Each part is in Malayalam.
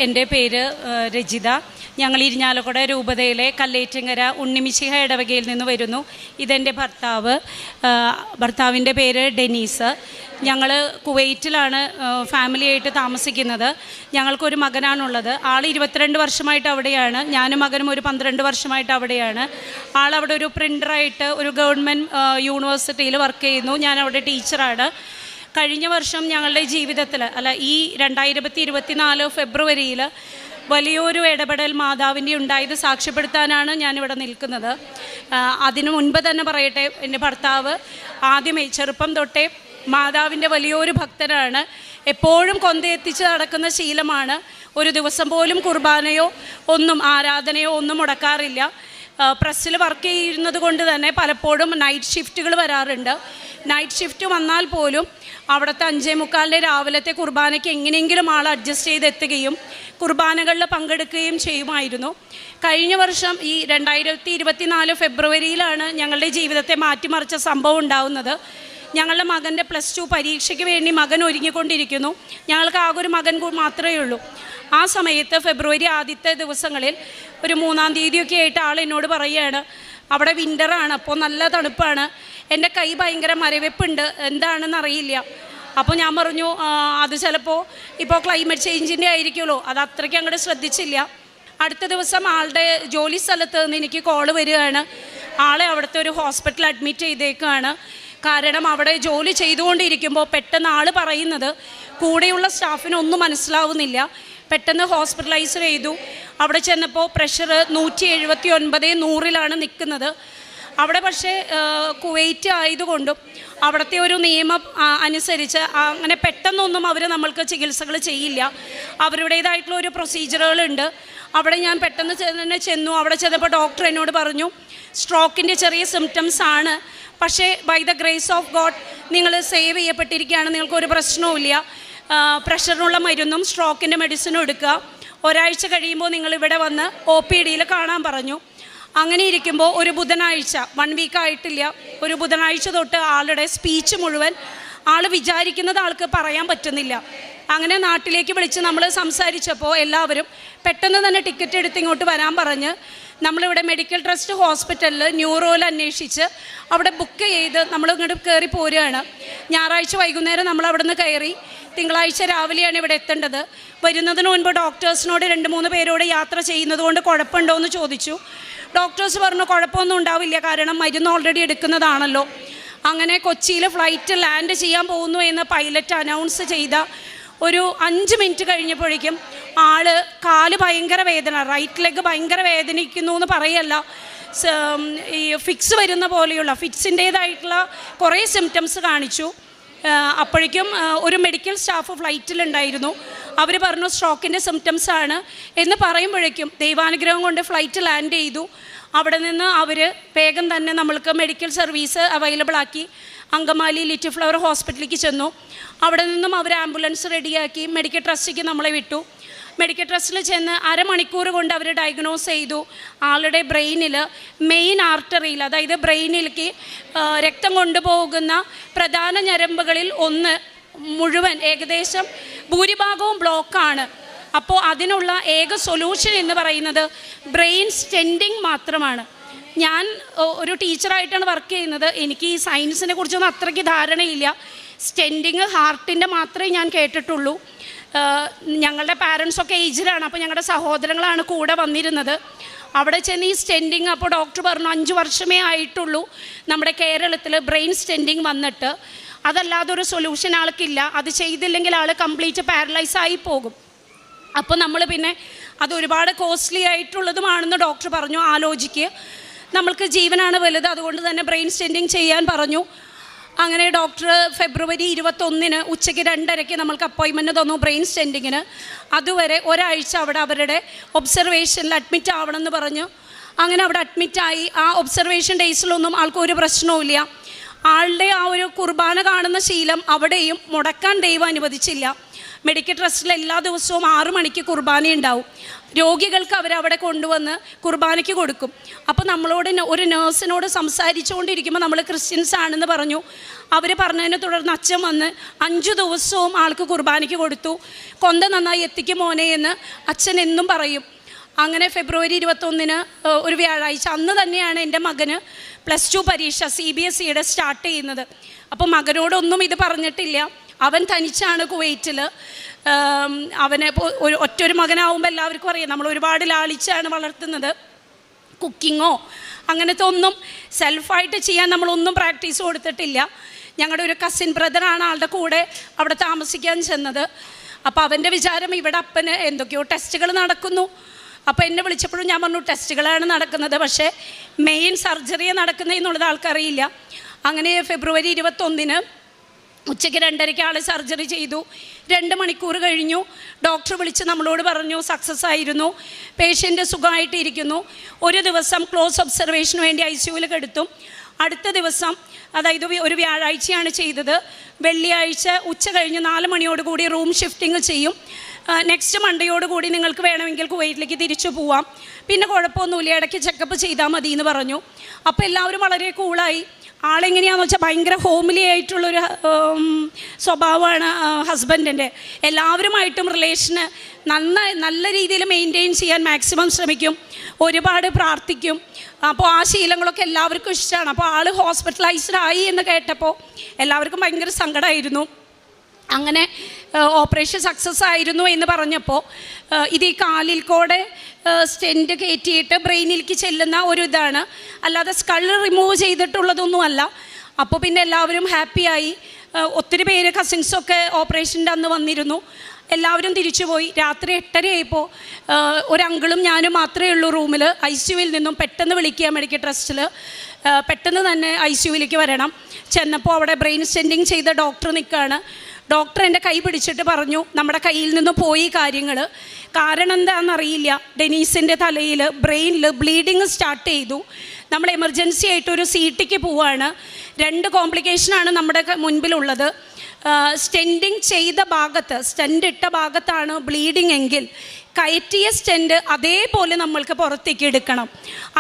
എൻ്റെ പേര് രജിത. ഞങ്ങൾ ഇരിഞ്ഞാലക്കുട രൂപതയിലെ കല്ലേറ്റങ്കര ഉണ്ണിമിശിഹ ഇടവകയിൽ നിന്ന് വരുന്നു. ഇതെൻ്റെ ഭർത്താവിൻ്റെ പേര് ഡെനീസ്. ഞങ്ങൾ കുവൈറ്റിലാണ് ഫാമിലിയായിട്ട് താമസിക്കുന്നത്. ഞങ്ങൾക്കൊരു മകനാണുള്ളത്. ആൾ 22 വർഷമായിട്ട് അവിടെയാണ്. ഞാനും മകനും ഒരു 12 വർഷമായിട്ട് അവിടെയാണ്. ആളവിടെ ഒരു പ്രിൻ്ററായിട്ട് ഒരു ഗവൺമെൻറ് യൂണിവേഴ്സിറ്റിയിൽ വർക്ക് ചെയ്യുന്നു. ഞാൻ അവിടെ ടീച്ചറാണ്. കഴിഞ്ഞ വർഷം ഞങ്ങളുടെ ജീവിതത്തിൽ ഈ 2024 ഫെബ്രുവരിയിൽ വലിയൊരു ഇടപെടൽ മാതാവിൻ്റെ ഉണ്ടായത് സാക്ഷ്യപ്പെടുത്താനാണ് ഞാനിവിടെ നിൽക്കുന്നത്. അതിനു മുൻപ് തന്നെ പറയട്ടെ, എൻ്റെ ഭർത്താവ് ആദ്യമേ ചെറുപ്പം തൊട്ടേ മാതാവിൻ്റെ വലിയൊരു ഭക്തനാണ്. എപ്പോഴും കൊന്തയെത്തിച്ച് നടക്കുന്ന ശീലമാണ്. ഒരു ദിവസം പോലും കുർബാനയോ ഒന്നും ആരാധനയോ ഒന്നും മുടക്കാറില്ല. പ്രസ്സിൽ വർക്ക് ചെയ്യുന്നത് കൊണ്ട് തന്നെ പലപ്പോഴും നൈറ്റ് ഷിഫ്റ്റുകൾ വരാറുണ്ട്. നൈറ്റ് ഷിഫ്റ്റ് വന്നാൽ പോലും അവിടുത്തെ 5:45 രാവിലത്തെ കുർബാനയ്ക്ക് എങ്ങനെയെങ്കിലും ആൾ അഡ്ജസ്റ്റ് ചെയ്തെത്തുകയും കുർബാനകളിൽ പങ്കെടുക്കുകയും ചെയ്യുമായിരുന്നു. കഴിഞ്ഞ വർഷം ഈ 2024 ഫെബ്രുവരിയിലാണ് ഞങ്ങളുടെ ജീവിതത്തെ മാറ്റിമറിച്ച സംഭവം ഉണ്ടാകുന്നത്. ഞങ്ങളുടെ മകൻ്റെ +2 പരീക്ഷയ്ക്ക് വേണ്ടി മകൻ ഒരുങ്ങിക്കൊണ്ടിരിക്കുന്നു. ഞങ്ങൾക്ക് ആകെ ഒരു മകൻ മാത്രമേ ഉള്ളൂ. ആ സമയത്ത് ഫെബ്രുവരി ആദ്യത്തെ ദിവസങ്ങളിൽ ഒരു 3-ാം തീയതിയൊക്കെ ആയിട്ട് ആൾ എന്നോട് പറയുകയാണ്, അവിടെ വിൻ്ററാണ്, അപ്പോൾ നല്ല തണുപ്പാണ്, എൻ്റെ കൈ ഭയങ്കര മരവിപ്പുണ്ട്, എന്താണെന്ന് അറിയില്ല. അപ്പോൾ ഞാൻ പറഞ്ഞു, അത് ചിലപ്പോൾ ഇപ്പോൾ ക്ലൈമറ്റ് ചേഞ്ചിൻ്റെ ആയിരിക്കുമല്ലോ, അത് അത്രയ്ക്ക് അങ്ങോട്ട് ശ്രദ്ധിച്ചില്ല. അടുത്ത ദിവസം ആളുടെ ജോലി സ്ഥലത്ത് നിന്ന് എനിക്ക് കോള് വരികയാണ്. ആളെ അവിടുത്തെ ഒരു ഹോസ്പിറ്റലിൽ അഡ്മിറ്റ് ചെയ്തേക്കാണ്. കാരണം അവിടെ ജോലി ചെയ്തുകൊണ്ടിരിക്കുമ്പോൾ പെട്ടെന്ന് ആൾ പറയുന്നത് കൂടെയുള്ള സ്റ്റാഫിനൊന്നും മനസ്സിലാവുന്നില്ല. പെട്ടെന്ന് ഹോസ്പിറ്റലൈസ് ചെയ്തു. അവിടെ ചെന്നപ്പോൾ പ്രഷർ 179/100 നിൽക്കുന്നത്. അവിടെ പക്ഷേ കുവൈറ്റ് ആയതുകൊണ്ടും അവിടുത്തെ ഒരു നിയമം അനുസരിച്ച് അങ്ങനെ പെട്ടെന്നൊന്നും അവർ നമ്മൾക്ക് ചികിത്സകൾ ചെയ്യില്ല. അവരുടേതായിട്ടുള്ള ഒരു പ്രൊസീജിയറുകളുണ്ട്. അവിടെ ഞാൻ പെട്ടെന്ന് തന്നെ ചെന്നു. അവിടെ ചെന്നപ്പോൾ ഡോക്ടർ എന്നോട് പറഞ്ഞു, സ്ട്രോക്കിൻ്റെ ചെറിയ സിംറ്റംസ് ആണ്, പക്ഷേ by the grace of God നിങ്ങൾ സേവ് ചെയ്യപ്പെട്ടിരിക്കുകയാണ്, നിങ്ങൾക്കൊരു പ്രശ്നവുമില്ല. പ്രഷറിനുള്ള മരുന്നും സ്ട്രോക്കിൻ്റെ മെഡിസിനും എടുക്കുക. ഒരാഴ്ച കഴിയുമ്പോൾ നിങ്ങളിവിടെ വന്ന് OPDയിൽ കാണാൻ പറഞ്ഞു. അങ്ങനെ ഇരിക്കുമ്പോൾ ഒരു ബുധനാഴ്ച, 1 വീക്ക് ആയിട്ടില്ല, ഒരു ബുധനാഴ്ച തൊട്ട് ആളുടെ സ്പീച്ച് മുഴുവൻ ആൾ വിചാരിക്കുന്നത് ആൾക്ക് പറയാൻ പറ്റുന്നില്ല. അങ്ങനെ നാട്ടിലേക്ക് വിളിച്ച് നമ്മൾ സംസാരിച്ചപ്പോൾ എല്ലാവരും പെട്ടെന്ന് തന്നെ ടിക്കറ്റ് എടുത്ത് ഇങ്ങോട്ട് വരാൻ പറഞ്ഞ് നമ്മളിവിടെ മെഡിക്കൽ ട്രസ്റ്റ് ഹോസ്പിറ്റലിൽ ന്യൂറോയിൽ അന്വേഷിച്ച് അവിടെ ബുക്ക് ചെയ്ത് നമ്മൾ ഇങ്ങോട്ട് കയറി പോരുകയാണ്. ഞായറാഴ്ച വൈകുന്നേരം നമ്മൾ അവിടെ നിന്ന് കയറി. തിങ്കളാഴ്ച രാവിലെയാണ് ഇവിടെ എത്തേണ്ടത്. വരുന്നതിന് മുൻപ് ഡോക്ടേഴ്സിനോട് 2-3 പേരോട് യാത്ര ചെയ്യുന്നത് കൊണ്ട് കുഴപ്പമുണ്ടോ എന്ന് ചോദിച്ചു. ഡോക്ടേഴ്സ് പറഞ്ഞു കുഴപ്പമൊന്നും ഉണ്ടാവില്ല, കാരണം മരുന്ന് ഓൾറെഡി എടുക്കുന്നതാണല്ലോ. അങ്ങനെ കൊച്ചിയിൽ ഫ്ലൈറ്റ് ലാൻഡ് ചെയ്യാൻ പോകുന്നു എന്ന് പൈലറ്റ് അനൗൺസ് ചെയ്ത ഒരു 5 മിനിറ്റ് കഴിഞ്ഞപ്പോഴേക്കും കാല് ഭയങ്കര വേദന, റൈറ്റ് ലെഗ് ഭയങ്കര വേദനിക്കുന്നു എന്ന് പറയല്ല, ഈ ഫിക്സ് വരുന്ന പോലെയുള്ള ഫിറ്റ്സിൻ്റേതായിട്ടുള്ള കുറേ സിംറ്റംസ് കാണിച്ചു. അപ്പോഴേക്കും ഒരു മെഡിക്കൽ സ്റ്റാഫ് ഫ്ലൈറ്റിലുണ്ടായിരുന്നു. അവർ പറഞ്ഞു സ്ട്രോക്കിൻ്റെ സിംറ്റംസ് ആണ് എന്ന് പറയുമ്പോഴേക്കും ദൈവാനുഗ്രഹം കൊണ്ട് ഫ്ലൈറ്റ് ലാൻഡ് ചെയ്തു. അവിടെ നിന്ന് അവർ വേഗം തന്നെ നമ്മൾക്ക് മെഡിക്കൽ സർവീസ് അവൈലബിൾ ആക്കി. അങ്കമാലി ലിറ്റിൽ ഫ്ലവർ ഹോസ്പിറ്റലിലേക്ക് ചെന്നു. അവിടെ നിന്നും അവർ ആംബുലൻസ് റെഡിയാക്കി മെഡിക്കൽ ട്രസ്റ്റിലേക്ക് നമ്മളെ വിട്ടു. മെഡിക്കൽ ട്രസ്റ്റിൽ ചെന്ന് അരമണിക്കൂർ കൊണ്ട് അവർ ഡയഗ്നോസ് ചെയ്തു. ആളുടെ ബ്രെയിനിൽ മെയിൻ ആർട്ടറിയിൽ, അതായത് ബ്രെയിനിലേക്ക് രക്തം കൊണ്ടുപോകുന്ന പ്രധാന ഞരമ്പുകളിൽ ഒന്ന് മുഴുവൻ ഏകദേശം ഭൂരിഭാഗവും ബ്ലോക്കാണ്. അപ്പോൾ അതിനുള്ള ഏക സൊല്യൂഷൻ എന്ന് പറയുന്നത് ബ്രെയിൻ സ്റ്റെൻഡിങ് മാത്രമാണ്. ഞാൻ ഒരു ടീച്ചറായിട്ടാണ് വർക്ക് ചെയ്യുന്നത്. എനിക്ക് ഈ സയൻസിനെ കുറിച്ചൊന്നും അത്രയ്ക്ക് ധാരണയില്ല. സ്റ്റെൻഡിങ് ഹാർട്ടിൻ്റെ മാത്രമേ ഞാൻ കേട്ടിട്ടുള്ളൂ. ഞങ്ങളുടെ പാരൻസൊക്കെ ഏജിലാണ്, അപ്പോൾ ഞങ്ങളുടെ സഹോദരങ്ങളാണ് കൂടെ വന്നിരുന്നത്. അവിടെ ചെന്ന് ഈ സ്റ്റെൻഡിങ്, അപ്പോൾ ഡോക്ടർ പറഞ്ഞു 5 വർഷമേ ആയിട്ടുള്ളൂ നമ്മുടെ കേരളത്തിൽ ബ്രെയിൻ സ്റ്റെൻഡിങ് വന്നിട്ട്, അതല്ലാതെ ഒരു സൊല്യൂഷൻ ആൾക്കില്ല, അത് ചെയ്തില്ലെങ്കിൽ ആൾ കംപ്ലീറ്റ് പാരലൈസ് ആയി പോകും. അപ്പോൾ നമ്മൾ പിന്നെ അത് ഒരുപാട് കോസ്റ്റ്ലി ആയിട്ടുള്ളതുമാണെന്ന് ഡോക്ടർ പറഞ്ഞു. ആലോചിക്കുക, നമ്മൾക്ക് ജീവനാണ് വലുത്, അതുകൊണ്ട് തന്നെ ബ്രെയിൻ സ്റ്റെൻഡിങ് ചെയ്യാൻ പറഞ്ഞു. അങ്ങനെ ഡോക്ടർ ഫെബ്രുവരി 21 ഉച്ചയ്ക്ക് 2:30 നമ്മൾക്ക് അപ്പോയിൻമെൻറ്റ് തന്നു ബ്രെയിൻ സ്റ്റെൻഡിങ്ങിന്. അതുവരെ ഒരാഴ്ച അവിടെ അവരുടെ ഒബ്സർവേഷനിൽ അഡ്മിറ്റ് ആവണമെന്ന് പറഞ്ഞു. അങ്ങനെ അവിടെ അഡ്മിറ്റായി. ആ ഒബ്സർവേഷൻ ഡേയ്സിലൊന്നും ആൾക്കൊരു പ്രശ്നവുമില്ല. ആളുടെ ആ ഒരു കുർബാന കാണുന്ന ശീലം അവിടെയും മുടക്കാൻ ദൈവം അനുവദിച്ചില്ല. മെഡിക്കൽ ട്രസ്റ്റിൽ എല്ലാ ദിവസവും 6 മണിക്ക് കുർബാന ഉണ്ടാവും. രോഗികൾക്ക് അവരവിടെ കൊണ്ടുവന്ന് കുർബാനയ്ക്ക് കൊടുക്കും. അപ്പോൾ നമ്മളോട് ഒരു നേഴ്സിനോട് സംസാരിച്ചുകൊണ്ടിരിക്കുമ്പോൾ നമ്മൾ ക്രിസ്ത്യൻസ് ആണെന്ന് പറഞ്ഞു. അവർ പറഞ്ഞതിനെ തുടർന്ന് അച്ഛൻ വന്ന് 5 ദിവസവും ആൾക്ക് കുർബാനയ്ക്ക് കൊടുത്തു. കൊന്ത നന്നായി എത്തിക്കും മോനെ എന്ന് അച്ഛൻ എന്നും പറയും. അങ്ങനെ ഫെബ്രുവരി 21 ഒരു വ്യാഴാഴ്ച, അന്ന് തന്നെയാണ് എൻ്റെ മകന് +2 പരീക്ഷ CBSEയുടെ സ്റ്റാർട്ട് ചെയ്യുന്നത്. അപ്പോൾ മകനോടൊന്നും ഇത് പറഞ്ഞിട്ടില്ല. അവൻ തനിച്ചാണ് കുവൈറ്റിൽ. അവനെ ഒറ്റൊരു മകനാവുമ്പോൾ എല്ലാവർക്കും അറിയാം, നമ്മൾ ഒരുപാട് ലാളിച്ചാണ് വളർത്തുന്നത്. കുക്കിങ്ങോ അങ്ങനത്തെ ഒന്നും സെൽഫായിട്ട് ചെയ്യാൻ നമ്മളൊന്നും പ്രാക്ടീസ് കൊടുത്തിട്ടില്ല. ഞങ്ങളുടെ ഒരു കസിൻ ബ്രദറാണ് ആളുടെ കൂടെ അവിടെ താമസിക്കാൻ ചെന്നത്. അപ്പോൾ അവൻ്റെ വിചാരം ഇവിടെ അപ്പന് എന്തൊക്കെയോ ടെസ്റ്റുകൾ നടക്കുന്നു. അപ്പോൾ എന്നെ വിളിച്ചപ്പോഴും ഞാൻ പറഞ്ഞു ടെസ്റ്റുകളാണ് നടക്കുന്നത്, പക്ഷേ മെയിൻ സർജറിയാണ് നടക്കുന്നതെന്നുള്ളത് ആൾക്കറിയില്ല. അങ്ങനെ ഫെബ്രുവരി 21 ഉച്ചയ്ക്ക് 2:30 ആൾ സർജറി ചെയ്തു. 2 മണിക്കൂർ കഴിഞ്ഞു. ഡോക്ടർ വിളിച്ച് നമ്മളോട് പറഞ്ഞു സക്സസ് ആയിരുന്നു, പേഷ്യൻ്റ് സുഖമായിട്ടിരിക്കുന്നു. ഒരു ദിവസം ക്ലോസ് ഒബ്സർവേഷന് വേണ്ടി ICUവിൽ കിടത്തും. അടുത്ത ദിവസം, അതായത് ഒരു വ്യാഴാഴ്ചയാണ് ചെയ്തത്, വെള്ളിയാഴ്ച ഉച്ച കഴിഞ്ഞ് 4 മണിയോടുകൂടി റൂം ഷിഫ്റ്റിംഗ് ചെയ്യും. നെക്സ്റ്റ് മൺഡേയോടുകൂടി നിങ്ങൾക്ക് വേണമെങ്കിൽ കുവൈറ്റിലേക്ക് തിരിച്ചു പോവാം, പിന്നെ കുഴപ്പമൊന്നുമില്ല, ഇടയ്ക്ക് ചെക്കപ്പ് ചെയ്താൽ മതി എന്ന് പറഞ്ഞു. അപ്പോൾ എല്ലാവരും വളരെ കൂളായി. ആളെങ്ങനെയാണെന്ന് വെച്ചാൽ ഭയങ്കര ഹോംലി ആയിട്ടുള്ളൊരു സ്വഭാവമാണ് ഹസ്ബൻഡിൻ്റെ. എല്ലാവരുമായിട്ടും റിലേഷന് നല്ല രീതിയിൽ മെയിൻറ്റെയിൻ ചെയ്യാൻ മാക്സിമം ശ്രമിക്കും, ഒരുപാട് പ്രാർത്ഥിക്കും. അപ്പോൾ ആ ശീലങ്ങളൊക്കെ എല്ലാവർക്കും ഇഷ്ടമാണ്. അപ്പോൾ ആൾ ഹോസ്പിറ്റലൈസ്ഡ് ആയി എന്ന് കേട്ടപ്പോൾ എല്ലാവർക്കും ഭയങ്കര സങ്കടമായിരുന്നു. അങ്ങനെ ഓപ്പറേഷൻ സക്സസ് ആയിരുന്നു എന്ന് പറഞ്ഞപ്പോൾ ഇത് ഈ കാലിൽ കൂടെ സ്റ്റെൻറ്റ് കയറ്റിയിട്ട് ബ്രെയിനിലേക്ക് ചെല്ലുന്ന ഒരു ഇതാണ്, അല്ലാതെ സ്കള് റിമൂവ് ചെയ്തിട്ടുള്ളതൊന്നുമല്ല. അപ്പോൾ പിന്നെ എല്ലാവരും ഹാപ്പിയായി. ഒത്തിരി പേര് കസിൻസൊക്കെ ഓപ്പറേഷൻ്റെ അന്ന് വന്നിരുന്നു. എല്ലാവരും തിരിച്ചുപോയി. രാത്രി 8:30 ആയപ്പോൾ ഒരു അങ്കിളും ഞാനും മാത്രമേ ഉള്ളൂ റൂമിൽ. ICUവിൽ നിന്നും പെട്ടെന്ന് വിളിക്കുക മെഡിക്കൽ ട്രസ്റ്റിൽ, പെട്ടെന്ന് തന്നെ ICUവിലേക്ക് വരണം. ചെന്നപ്പോൾ അവിടെ ബ്രെയിൻ സ്റ്റെൻറ്റിങ് ചെയ്ത ഡോക്ടർ നിൽക്കുകയാണ്. ഡോക്ടർ എൻ്റെ കൈ പിടിച്ചിട്ട് പറഞ്ഞു നമ്മുടെ കയ്യിൽ നിന്ന് പോയി കാര്യങ്ങൾ. കാരണം എന്താണെന്നറിയില്ല, ഡെനീസിൻ്റെ തലയിൽ ബ്രെയിനിൽ ബ്ലീഡിങ് സ്റ്റാർട്ട് ചെയ്തു. നമ്മൾ എമർജൻസി ആയിട്ടൊരു CTക്ക് പോവുകയാണ്. 2 കോംപ്ലിക്കേഷനാണ് നമ്മുടെ മുൻപിലുള്ളത്. സ്റ്റെൻറ്റിങ് ചെയ്ത ഭാഗത്ത്, സ്റ്റെൻറ്റ് ഇട്ട ഭാഗത്താണ് ബ്ലീഡിങ് എങ്കിൽ കയറ്റിയ സ്റ്റെൻറ്റ് അതേപോലെ നമ്മൾക്ക് പുറത്തേക്ക് എടുക്കണം.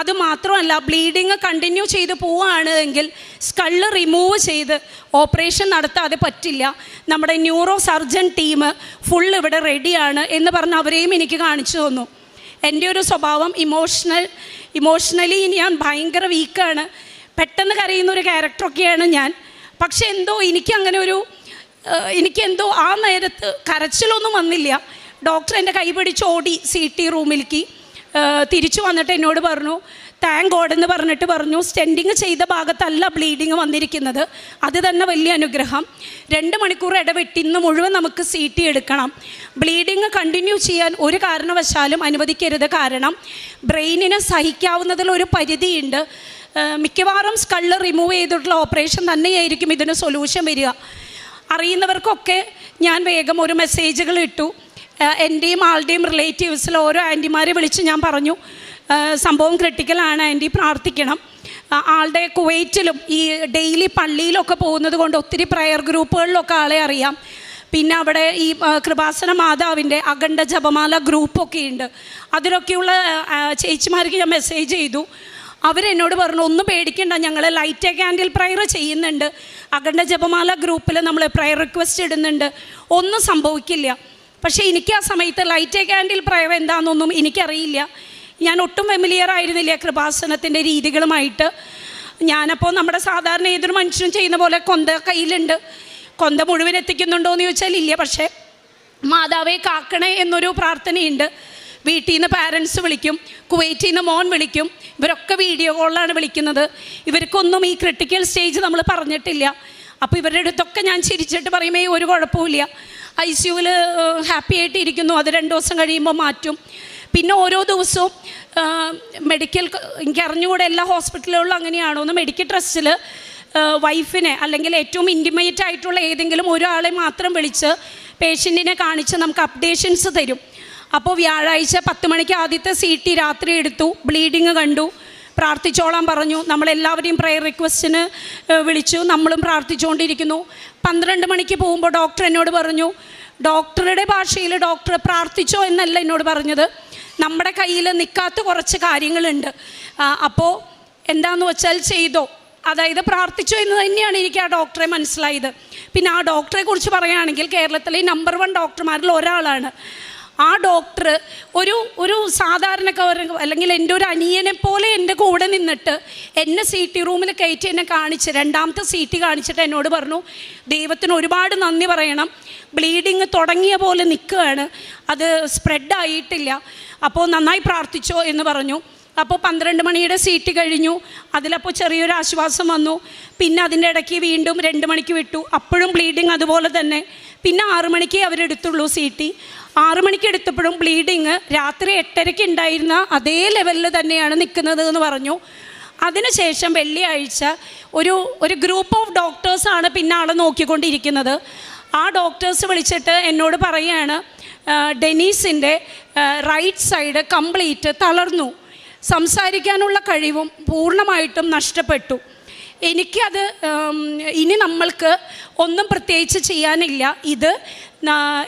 അതുമാത്രമല്ല, ബ്ലീഡിങ് കണ്ടിന്യൂ ചെയ്ത് പോവുകയാണ് എങ്കിൽ സ്കള് റിമൂവ് ചെയ്ത് ഓപ്പറേഷൻ നടത്താതെ പറ്റില്ല. നമ്മുടെ ന്യൂറോ സർജൻ ടീം ഫുൾ ഇവിടെ റെഡിയാണ് എന്ന് പറഞ്ഞ് അവരെയും എനിക്ക് കാണിച്ചു തന്നു. എൻ്റെ ഒരു സ്വഭാവം ഇമോഷണലി ഞാൻ ഭയങ്കര വീക്കാണ്. പെട്ടെന്ന് കരയുന്നൊരു ക്യാരക്ടറൊക്കെയാണ് ഞാൻ. പക്ഷെ എന്തോ എനിക്കെന്തോ ആ നേരത്ത് കരച്ചിലൊന്നും വന്നില്ല. ഡോക്ടർ എൻ്റെ കൈ പിടിച്ച് ഓടി CT റൂമിലേക്ക്. തിരിച്ചു വന്നിട്ട് എന്നോട് പറഞ്ഞു താങ്ക് ഗോഡ് എന്ന് പറഞ്ഞിട്ട് പറഞ്ഞു സ്റ്റെൻറ്റിങ് ചെയ്ത ഭാഗത്തല്ല ബ്ലീഡിങ് വന്നിരിക്കുന്നത്, അത് തന്നെ വലിയ അനുഗ്രഹം. 2 മണിക്കൂർ ഇടവിട്ട് ഇന്ന് മുഴുവൻ നമുക്ക് CT എടുക്കണം. ബ്ലീഡിങ് കണ്ടിന്യൂ ചെയ്യാൻ ഒരു കാരണവശാലും അനുവദിക്കരുത്. കാരണം ബ്രെയിനിന് സഹിക്കാവുന്നതിലൊരു പരിധിയുണ്ട്. മിക്കവാറും സ്കള് റിമൂവ് ചെയ്തിട്ടുള്ള ഓപ്പറേഷൻ തന്നെയായിരിക്കും ഇതിന് സൊല്യൂഷൻ വരിക. അറിയുന്നവർക്കൊക്കെ ഞാൻ വേഗം ഒരു മെസ്സേജുകൾ ഇട്ടു. എൻ്റെയും ആളുടെയും റിലേറ്റീവ്സിൽ ഓരോ ആൻറ്റിമാരെ വിളിച്ച് ഞാൻ പറഞ്ഞു സംഭവം ക്രിട്ടിക്കലാണ് ആൻറ്റി, പ്രാർത്ഥിക്കണം. ആളുടെ കുവൈറ്റിലും ഈ ഡെയിലി പള്ളിയിലൊക്കെ പോകുന്നത് കൊണ്ട് ഒത്തിരി പ്രയർ ഗ്രൂപ്പുകളിലൊക്കെ ആളെ അറിയാം. പിന്നെ അവിടെ ഈ കൃപാസന മാതാവിൻ്റെ അഖണ്ഡ ജപമാല ഗ്രൂപ്പൊക്കെ ഉണ്ട്. അതിലൊക്കെയുള്ള ചേച്ചിമാർക്ക് ഞാൻ മെസ്സേജ് ചെയ്തു. അവരെന്നോട് പറഞ്ഞു ഒന്നും പേടിക്കണ്ട, ഞങ്ങൾ ലൈറ്റ് ക്യാൻഡിൽ പ്രയർ ചെയ്യുന്നുണ്ട്, അഖണ്ഡ ജപമാല ഗ്രൂപ്പിൽ നമ്മൾ പ്രയർ റിക്വസ്റ്റ് ഇടുന്നുണ്ട്, ഒന്നും സംഭവിക്കില്ല. പക്ഷേ എനിക്ക് ആ സമയത്ത് ലൈറ്റ് ക്യാൻഡിൽ പ്രയർ എന്താണെന്നൊന്നും എനിക്കറിയില്ല. ഞാൻ ഒട്ടും ഫെമിലിയർ ആയിരുന്നില്ല കൃപാസനത്തിൻ്റെ രീതികളുമായിട്ട്. ഞാനപ്പോൾ നമ്മുടെ സാധാരണ ഏതൊരു മനുഷ്യനും ചെയ്യുന്ന പോലെ കൊന്ത കയ്യിലുണ്ട്. കൊന്ത മുഴുവൻ എത്തിക്കുന്നുണ്ടോ എന്ന് ചോദിച്ചാൽ ഇല്ല. പക്ഷേ മാതാവേ കാക്കണേ എന്നൊരു പ്രാർത്ഥനയുണ്ട്. വീട്ടിൽ നിന്ന് പാരൻസ് വിളിക്കും, കുവൈറ്റിൽ നിന്ന് മോൻ വിളിക്കും, ഇവരൊക്കെ വീഡിയോ കോളിലാണ് വിളിക്കുന്നത്. ഇവർക്കൊന്നും ഈ ക്രിട്ടിക്കൽ സ്റ്റേജ് നമ്മൾ പറഞ്ഞിട്ടില്ല. അപ്പോൾ ഇവരുടെ അടുത്തൊക്കെ ഞാൻ ചിരിച്ചിട്ട് പറയുമേ ഒരു കുഴപ്പമില്ല, ICUവിൽ ഹാപ്പി ആയിട്ട് ഇരിക്കുന്നു, അത് 2 ദിവസം കഴിയുമ്പോൾ മാറ്റും. പിന്നെ ഓരോ ദിവസവും മെഡിക്കൽ, എനിക്ക് അറിഞ്ഞുകൂടെ എല്ലാ ഹോസ്പിറ്റലുകളിലും അങ്ങനെയാണോ എന്ന്, മെഡിക്കൽ ട്രസ്റ്റിൽ വൈഫിനെ അല്ലെങ്കിൽ ഏറ്റവും ഇൻറ്റിമേറ്റ് ആയിട്ടുള്ള ഏതെങ്കിലും ഒരാളെ മാത്രം വിളിച്ച് പേഷ്യൻറ്റിനെ കാണിച്ച് നമുക്ക് അപ്ഡേഷൻസ് തരും. അപ്പോൾ വ്യാഴാഴ്ച 10 മണിക്ക് ആദ്യത്തെ CT രാത്രി എടുത്തു, ബ്ലീഡിങ് കണ്ടു, പ്രാർത്ഥിച്ചോളാൻ പറഞ്ഞു. നമ്മളെല്ലാവരെയും പ്രയർ റിക്വസ്റ്റിന് വിളിച്ചു, നമ്മളും പ്രാർത്ഥിച്ചുകൊണ്ടിരിക്കുന്നു. 12 മണിക്ക് പോകുമ്പോൾ ഡോക്ടർ എന്നോട് പറഞ്ഞു ഡോക്ടറുടെ ഭാഷയിൽ ഡോക്ടർ പ്രാർത്ഥിച്ചോ എന്നല്ല എന്നോട് പറഞ്ഞത്, നമ്മുടെ കയ്യിൽ നിൽക്കാത്ത കുറച്ച് കാര്യങ്ങളുണ്ട്, അപ്പോൾ എന്താണെന്ന് വെച്ചാൽ ചെയ്തോ, അതായത് പ്രാർത്ഥിച്ചോ എന്ന് തന്നെയാണ് എനിക്ക് ആ ഡോക്ടറെ മനസ്സിലായത്. പിന്നെ ആ ഡോക്ടറെ കുറിച്ച് പറയുകയാണെങ്കിൽ കേരളത്തിലെ നമ്പർ 1 ഡോക്ടർമാരിൽ ഒരാളാണ്. ആ ഡോക്ടർ ഒരു സാധാരണക്കാരൻ, അല്ലെങ്കിൽ എൻ്റെ ഒരു അനിയനെ പോലെ എൻ്റെ കൂടെ നിന്നിട്ട് എന്നെ CT റൂമിൽ കയറ്റി എന്നെ കാണിച്ച്, 2ാമത്തെ CT കാണിച്ചിട്ട് എന്നോട് പറഞ്ഞു, ദൈവത്തിന് ഒരുപാട് നന്ദി പറയണം, ബ്ലീഡിങ് തുടങ്ങിയ പോലെ നിൽക്കുകയാണ്, അത് സ്പ്രെഡ് ആയിട്ടില്ല, അപ്പോൾ നന്നായി പ്രാർത്ഥിച്ചോ എന്ന് പറഞ്ഞു. അപ്പോൾ 12 മണിയുടെ CT കഴിഞ്ഞു. അതിലപ്പോൾ ചെറിയൊരു ആശ്വാസം വന്നു. പിന്നെ അതിൻ്റെ ഇടയ്ക്ക് വീണ്ടും 2 മണിക്ക് വിട്ടു, അപ്പോഴും ബ്ലീഡിങ് അതുപോലെ തന്നെ. പിന്നെ 6 മണിക്ക് അവരെടുത്തുള്ളൂ CT. 6 മണിക്ക് എടുത്തപ്പോഴും ബ്ലീഡിങ് രാത്രി 8:30 ഉണ്ടായിരുന്ന അതേ ലെവലിൽ തന്നെയാണ് നിൽക്കുന്നത് എന്ന് പറഞ്ഞു. അതിനുശേഷം വെള്ളിയാഴ്ച ഒരു ഗ്രൂപ്പ് ഓഫ് ഡോക്ടേഴ്സാണ് പിന്നെ ആളെ നോക്കിക്കൊണ്ടിരിക്കുന്നത്. ആ ഡോക്ടേഴ്സ് വിളിച്ചിട്ട് എന്നോട് പറയുകയാണ്, ഡെനീസിൻ്റെ റൈറ്റ് സൈഡ് കംപ്ലീറ്റ് തളർന്നു, സംസാരിക്കാനുള്ള കഴിവും പൂർണ്ണമായിട്ടും നഷ്ടപ്പെട്ടു. എനിക്കത് ഇനി നമ്മൾക്ക് ഒന്നും പ്രത്യേകിച്ച് ചെയ്യാനില്ല. ഇത്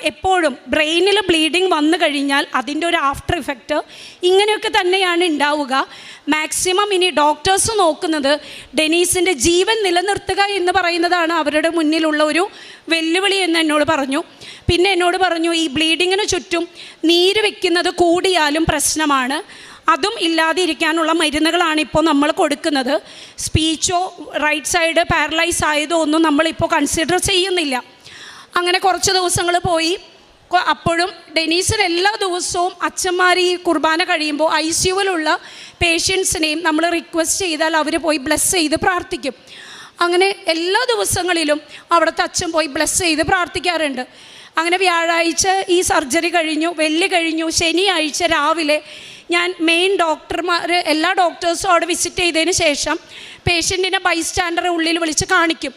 എപ്പോഴും ബ്രെയിനിൽ ബ്ലീഡിങ് വന്നു കഴിഞ്ഞാൽ അതിൻ്റെ ഒരു ആഫ്റ്റർ ഇഫക്റ്റ് ഇങ്ങനെയൊക്കെ തന്നെയാണ് ഉണ്ടാവുക. മാക്സിമം ഇനി ഡോക്ടേഴ്സ് നോക്കുന്നത് ഡെനീസിൻ്റെ ജീവൻ നിലനിർത്തുക എന്ന് പറയുന്നതാണ് അവരുടെ മുന്നിലുള്ള ഒരു വെല്ലുവിളി എന്ന് എന്നോട് പറഞ്ഞു. പിന്നെ എന്നോട് പറഞ്ഞു, ഈ ബ്ലീഡിങ്ങിന് ചുറ്റും നീര് വെക്കുന്നത് കൂടിയാലും പ്രശ്നമാണ്, അതും ഇല്ലാതിരിക്കാനുള്ള മരുന്നുകളാണ് ഇപ്പോൾ നമ്മൾ കൊടുക്കുന്നത്. സ്പീച്ചോ റൈറ്റ് സൈഡ് പാരലൈസ് ആയതോ ഒന്നും നമ്മളിപ്പോൾ കൺസിഡർ ചെയ്യുന്നില്ല. അങ്ങനെ കുറച്ച് ദിവസങ്ങൾ പോയി. അപ്പോഴും ഡെനീസിന് എല്ലാ ദിവസവും അച്ഛന്മാർ ഈ കുർബാന കഴിയുമ്പോൾ ICUവിലുള്ള പേഷ്യൻസിനെയും നമ്മൾ റിക്വസ്റ്റ് ചെയ്താൽ അവർ പോയി ബ്ലെസ് ചെയ്ത് പ്രാർത്ഥിക്കും. അങ്ങനെ എല്ലാ ദിവസങ്ങളിലും അവിടുത്തെ അച്ഛൻ പോയി ബ്ലെസ് ചെയ്ത് പ്രാർത്ഥിക്കാറുണ്ട്. അങ്ങനെ വ്യാഴാഴ്ച ഈ സർജറി കഴിഞ്ഞു, വെള്ളി കഴിഞ്ഞു, ശനിയാഴ്ച രാവിലെ ഞാൻ മെയിൻ ഡോക്ടർമാർ എല്ലാ ഡോക്ടേഴ്സും അവിടെ വിസിറ്റ് ചെയ്തതിന് ശേഷം പേഷ്യൻറ്റിനെ ബൈസ്റ്റാൻഡറെ ഉള്ളിൽ വിളിച്ച് കാണിക്കും.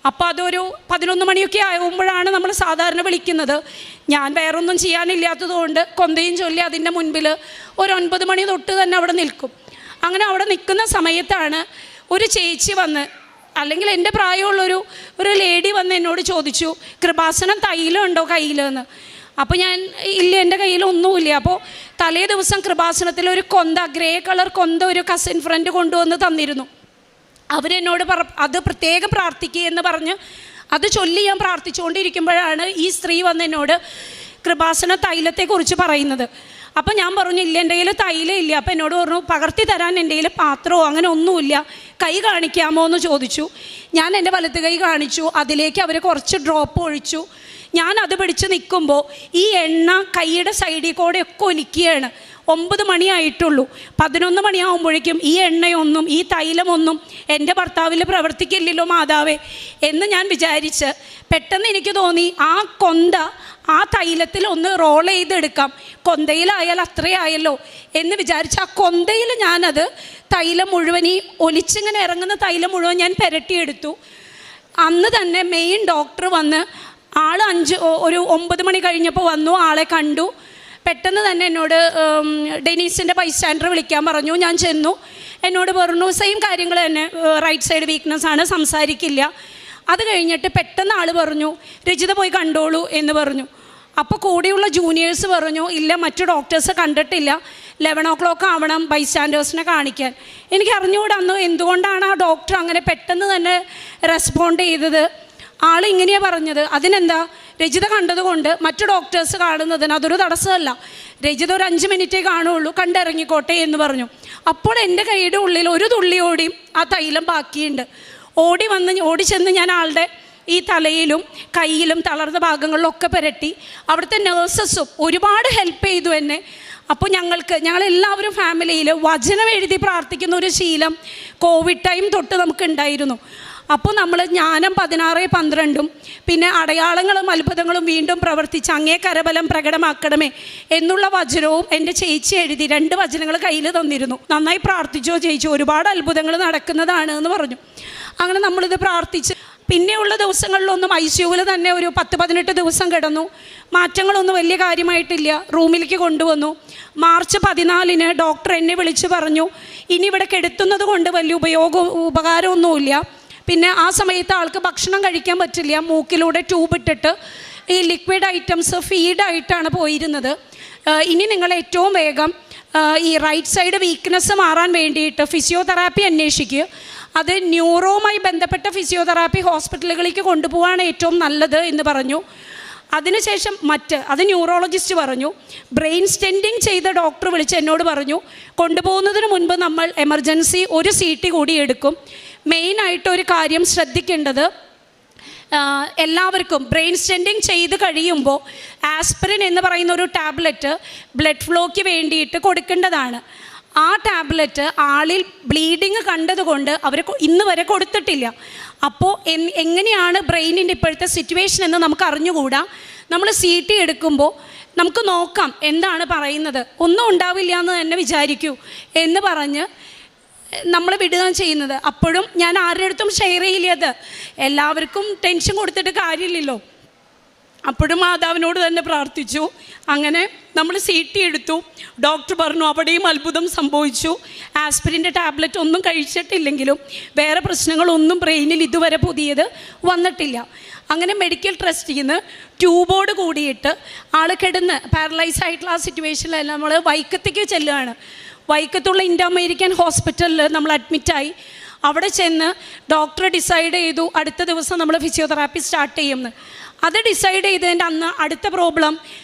അപ്പോൾ അതൊരു 11 മണിയൊക്കെ ആകുമ്പോഴാണ് നമ്മൾ സാധാരണ വിളിക്കുന്നത്. ഞാൻ വേറൊന്നും ചെയ്യാനില്ലാത്തതുകൊണ്ട് കൊന്തയും ചൊല്ലി അതിൻ്റെ മുൻപിൽ ഒരു 9 മണി തൊട്ട് തന്നെ അവിടെ നിൽക്കും. അങ്ങനെ അവിടെ നിൽക്കുന്ന സമയത്താണ് ഒരു ചേച്ചി വന്ന്, അല്ലെങ്കിൽ എൻ്റെ പ്രായമുള്ളൊരു ലേഡി വന്ന് എന്നോട് ചോദിച്ചു, കൃപാസനം തൈലം ഉണ്ടോ കയ്യിലെന്ന്. അപ്പോൾ ഞാൻ ഇല്ല, എൻ്റെ കയ്യിലൊന്നുമില്ല. അപ്പോൾ തലേ ദിവസം കൃപാസനത്തിൽ ഒരു കൊന്ത, ഗ്രേ കളർ കൊന്ത ഒരു കസിൻ ഫ്രണ്ട് കൊണ്ടുവന്ന് തന്നിരുന്നു. അവരെന്നോട് അത് പ്രത്യേകം പ്രാർത്ഥിക്കുക എന്ന് പറഞ്ഞ് അത് ചൊല്ലി ഞാൻ പ്രാർത്ഥിച്ചുകൊണ്ടിരിക്കുമ്പോഴാണ് ഈ സ്ത്രീ വന്ന് എന്നോട് കൃപാസന തൈലത്തെക്കുറിച്ച് പറയുന്നത്. അപ്പോൾ ഞാൻ പറഞ്ഞു, ഇല്ല എൻ്റെ കയ്യിൽ തൈലം ഇല്ല. അപ്പോൾ എന്നോട് പറഞ്ഞു, പകർത്തി തരാൻ എൻ്റെ കയ്യിൽ പാത്രമോ അങ്ങനെ ഒന്നുമില്ല, കൈ കാണിക്കാമോ എന്ന് ചോദിച്ചു. ഞാൻ എൻ്റെ വലത്ത് കൈ കാണിച്ചു. അതിലേക്ക് അവർ കുറച്ച് ഡ്രോപ്പ് ഒഴിച്ചു. ഞാൻ അത് പിടിച്ച് നിൽക്കുമ്പോൾ ഈ എണ്ണ കൈയുടെ സൈഡിൽ കൂടെ ഒക്കെ ഒലിക്കുകയാണ്. 9 മണിയായിട്ടുള്ളൂ. 11 മണിയാകുമ്പോഴേക്കും ഈ എണ്ണയൊന്നും ഈ തൈലമൊന്നും എൻ്റെ ഭർത്താവിൽ പ്രവർത്തിക്കില്ലല്ലോ മാതാവേ എന്ന് ഞാൻ വിചാരിച്ച് പെട്ടെന്ന് എനിക്ക് തോന്നി, ആ കൊന്ത ആ തൈലത്തിൽ ഒന്ന് റോൾ ചെയ്തെടുക്കാം, കൊന്തയിലായാൽ അത്രയായല്ലോ എന്ന് വിചാരിച്ച് ആ കൊന്തയിൽ ഞാനത് തൈലം മുഴുവൻ, ഈ ഒലിച്ചിങ്ങനെ ഇറങ്ങുന്ന തൈലം മുഴുവൻ ഞാൻ പുരട്ടിയെടുത്തു. അന്ന് തന്നെ മെയിൻ ഡോക്ടർ വന്ന്, ആൾ 9 മണി കഴിഞ്ഞപ്പോൾ വന്നു, ആളെ കണ്ടു. പെട്ടെന്ന് തന്നെ എന്നോട് ഡെനീസിൻ്റെ ബൈസ്റ്റാൻഡർ വിളിക്കാൻ പറഞ്ഞു. ഞാൻ ചെന്നു. എന്നോട് പറഞ്ഞു സെയിം കാര്യങ്ങൾ തന്നെ, റൈറ്റ് സൈഡ് വീക്ക്നെസ് ആണ്, സംസാരിക്കില്ല. അത് കഴിഞ്ഞിട്ട് പെട്ടെന്ന് ആൾ പറഞ്ഞു, രജിത പോയി കണ്ടോളൂ എന്ന് പറഞ്ഞു. അപ്പോൾ കൂടെയുള്ള ജൂനിയേഴ്സ് പറഞ്ഞു, ഇല്ല മറ്റു ഡോക്ടേഴ്സ് കണ്ടിട്ടില്ല, 11 o'clock ആവണം ബൈസ്റ്റാൻഡേഴ്സിനെ കാണിക്കാൻ. എനിക്ക് അറിഞ്ഞുകൂടെ അന്ന് എന്തുകൊണ്ടാണ് ആ ഡോക്ടർ അങ്ങനെ പെട്ടെന്ന് തന്നെ റെസ്പോണ്ട് ചെയ്തത്. ആൾ ഇങ്ങനെയാണ് പറഞ്ഞത്, അതിനെന്താ, രജിത കണ്ടതുകൊണ്ട് മറ്റു ഡോക്ടേഴ്സ് കാണുന്നതിന് അതൊരു തടസ്സമല്ല, രജിത ഒരു 5 മിനിറ്റേ കാണുള്ളൂ, കണ്ടിറങ്ങിക്കോട്ടെ എന്ന് പറഞ്ഞു. അപ്പോൾ എൻ്റെ കൈയുടെ ഉള്ളിൽ ഒരു തുള്ളിയോടിയും ആ തൈലം ബാക്കിയുണ്ട്. ഓടി ചെന്ന് ഞാൻ ആളുടെ ഈ തലയിലും കയ്യിലും തളർന്ന ഭാഗങ്ങളിലൊക്കെ പുരട്ടി. അവിടുത്തെ നേഴ്സസും ഒരുപാട് ഹെൽപ്പ് ചെയ്തു എന്നെ. അപ്പോൾ ഞങ്ങളെല്ലാവരും ഫാമിലിയിൽ വചനം എഴുതി പ്രാർത്ഥിക്കുന്ന ഒരു ശീലം കോവിഡ് ടൈം തൊട്ട് നമുക്കുണ്ടായിരുന്നു. അപ്പോൾ നമ്മൾ ജ്ഞാനം 16:12 പിന്നെ അടയാളങ്ങളും അത്ഭുതങ്ങളും വീണ്ടും പ്രവർത്തിച്ച് അങ്ങേ കരബലം പ്രകടമാക്കണമേ എന്നുള്ള വചനവും എൻ്റെ ചേച്ചി എഴുതി 2 വചനങ്ങൾ കയ്യിൽ തന്നിരുന്നു. നന്നായി പ്രാർത്ഥിച്ചോ ചേച്ചി, ഒരുപാട് അത്ഭുതങ്ങൾ നടക്കുന്നതാണ് എന്ന് പറഞ്ഞു. അങ്ങനെ നമ്മളിത് പ്രാർത്ഥിച്ച് പിന്നെയുള്ള ദിവസങ്ങളിലൊന്നും ICUവിൽ തന്നെ ഒരു 10-18 ദിവസം കിടന്നു. മാറ്റങ്ങളൊന്നും വലിയ കാര്യമായിട്ടില്ല. റൂമിലേക്ക് കൊണ്ടുവന്നു. മാർച്ച് 14 ഡോക്ടർ എന്നെ വിളിച്ച് പറഞ്ഞു, ഇനി ഇവിടെ കെടുത്തുന്നത് കൊണ്ട് വലിയ ഉപകാരമൊന്നുമില്ല. പിന്നെ ആ സമയത്ത് ആൾക്ക് ഭക്ഷണം കഴിക്കാൻ പറ്റില്ല, മൂക്കിലൂടെ ട്യൂബ് ഇട്ടിട്ട് ഈ ലിക്വിഡ് ഐറ്റംസ് ഫീഡായിട്ടാണ് പോയിരുന്നത്. ഇനി നിങ്ങൾ ഏറ്റവും വേഗം ഈ റൈറ്റ് സൈഡ് വീക്ക്നെസ് മാറാൻ വേണ്ടിയിട്ട് ഫിസിയോതെറാപ്പി അന്വേഷിക്കുക. അത് ന്യൂറോവുമായി ബന്ധപ്പെട്ട ഫിസിയോതെറാപ്പി ഹോസ്പിറ്റലുകളിലേക്ക് കൊണ്ടുപോകാനാണ് ഏറ്റവും നല്ലത് എന്ന് പറഞ്ഞു. അതിനുശേഷം അത് ന്യൂറോളജിസ്റ്റ് പറഞ്ഞു. ബ്രെയിൻ സ്റ്റെൻറ്റിങ് ചെയ്ത ഡോക്ടർ വിളിച്ച് എന്നോട് പറഞ്ഞു, കൊണ്ടുപോകുന്നതിന് മുൻപ് നമ്മൾ എമർജൻസി ഒരു CT കൂടി എടുക്കും. മെയിനായിട്ടൊരു കാര്യം ശ്രദ്ധിക്കേണ്ടത്, എല്ലാവർക്കും ബ്രെയിൻ സ്റ്റെൻറ്റിങ് ചെയ്ത് കഴിയുമ്പോൾ ആസ്പിരിൻ എന്ന് പറയുന്ന ഒരു ടാബ്ലറ്റ് ബ്ലഡ് ഫ്ലോയ്ക്ക് വേണ്ടിയിട്ട് കൊടുക്കേണ്ടതാണ്. ആ ടാബ്ലറ്റ് ആളിൽ ബ്ലീഡിങ് കണ്ടതുകൊണ്ട് അവർ ഇന്ന് വരെ കൊടുത്തിട്ടില്ല. അപ്പോൾ എങ്ങനെയാണ് ബ്രെയിനിൻ്റെ ഇപ്പോഴത്തെ സിറ്റുവേഷൻ എന്ന് നമുക്ക് അറിഞ്ഞുകൂടാ. നമ്മൾ CT എടുക്കുമ്പോൾ നമുക്ക് നോക്കാം എന്താണ് പറയുന്നത്, ഒന്നും ഉണ്ടാവില്ല എന്ന് തന്നെ വിചാരിക്കൂ എന്ന് പറഞ്ഞ് നമ്മൾ വിടുകയാണ് ചെയ്യുന്നത്. അപ്പോഴും ഞാൻ ആരുടെ അടുത്തും ഷെയർ ചെയ്യില്ലത്, എല്ലാവർക്കും ടെൻഷൻ കൊടുത്തിട്ട് കാര്യമില്ലല്ലോ. അപ്പോഴും മാതാവിനോട് തന്നെ പ്രാർത്ഥിച്ചു. അങ്ങനെ നമ്മൾ CT എടുത്തു. ഡോക്ടർ പറഞ്ഞു അവിടെയും അത്ഭുതം സംഭവിച്ചു. ആസ്പിരിൻ്റെ ടാബ്ലറ്റ് ഒന്നും കഴിച്ചിട്ടില്ലെങ്കിലും വേറെ പ്രശ്നങ്ങളൊന്നും ബ്രെയിനിൽ ഇതുവരെ പുതിയത് വന്നിട്ടില്ല. അങ്ങനെ മെഡിക്കൽ ട്രസ്റ്റിൽ നിന്ന് ട്യൂബോട് കൂടിയിട്ട് ആൾ കിടന്ന് പാരലൈസ് ആയിട്ടുള്ള ആ സിറ്റുവേഷനിൽ നമ്മൾ വൈക്കത്തേക്ക് ചെല്ലുകയാണ്. വൈക്കത്തുള്ള ഇൻഡോ അമേരിക്കൻ ഹോസ്പിറ്റലിൽ നമ്മൾ അഡ്മിറ്റായി. അവിടെ ചെന്ന് ഡോക്ടർ ഡിസൈഡ് ചെയ്തു അടുത്ത ദിവസം നമ്മൾ ഫിസിയോതെറാപ്പി സ്റ്റാർട്ട് ചെയ്യുമെന്ന്. അത് ഡിസൈഡ് ചെയ്തതിൻ്റെ അന്ന് അടുത്ത പ്രോബ്ലം,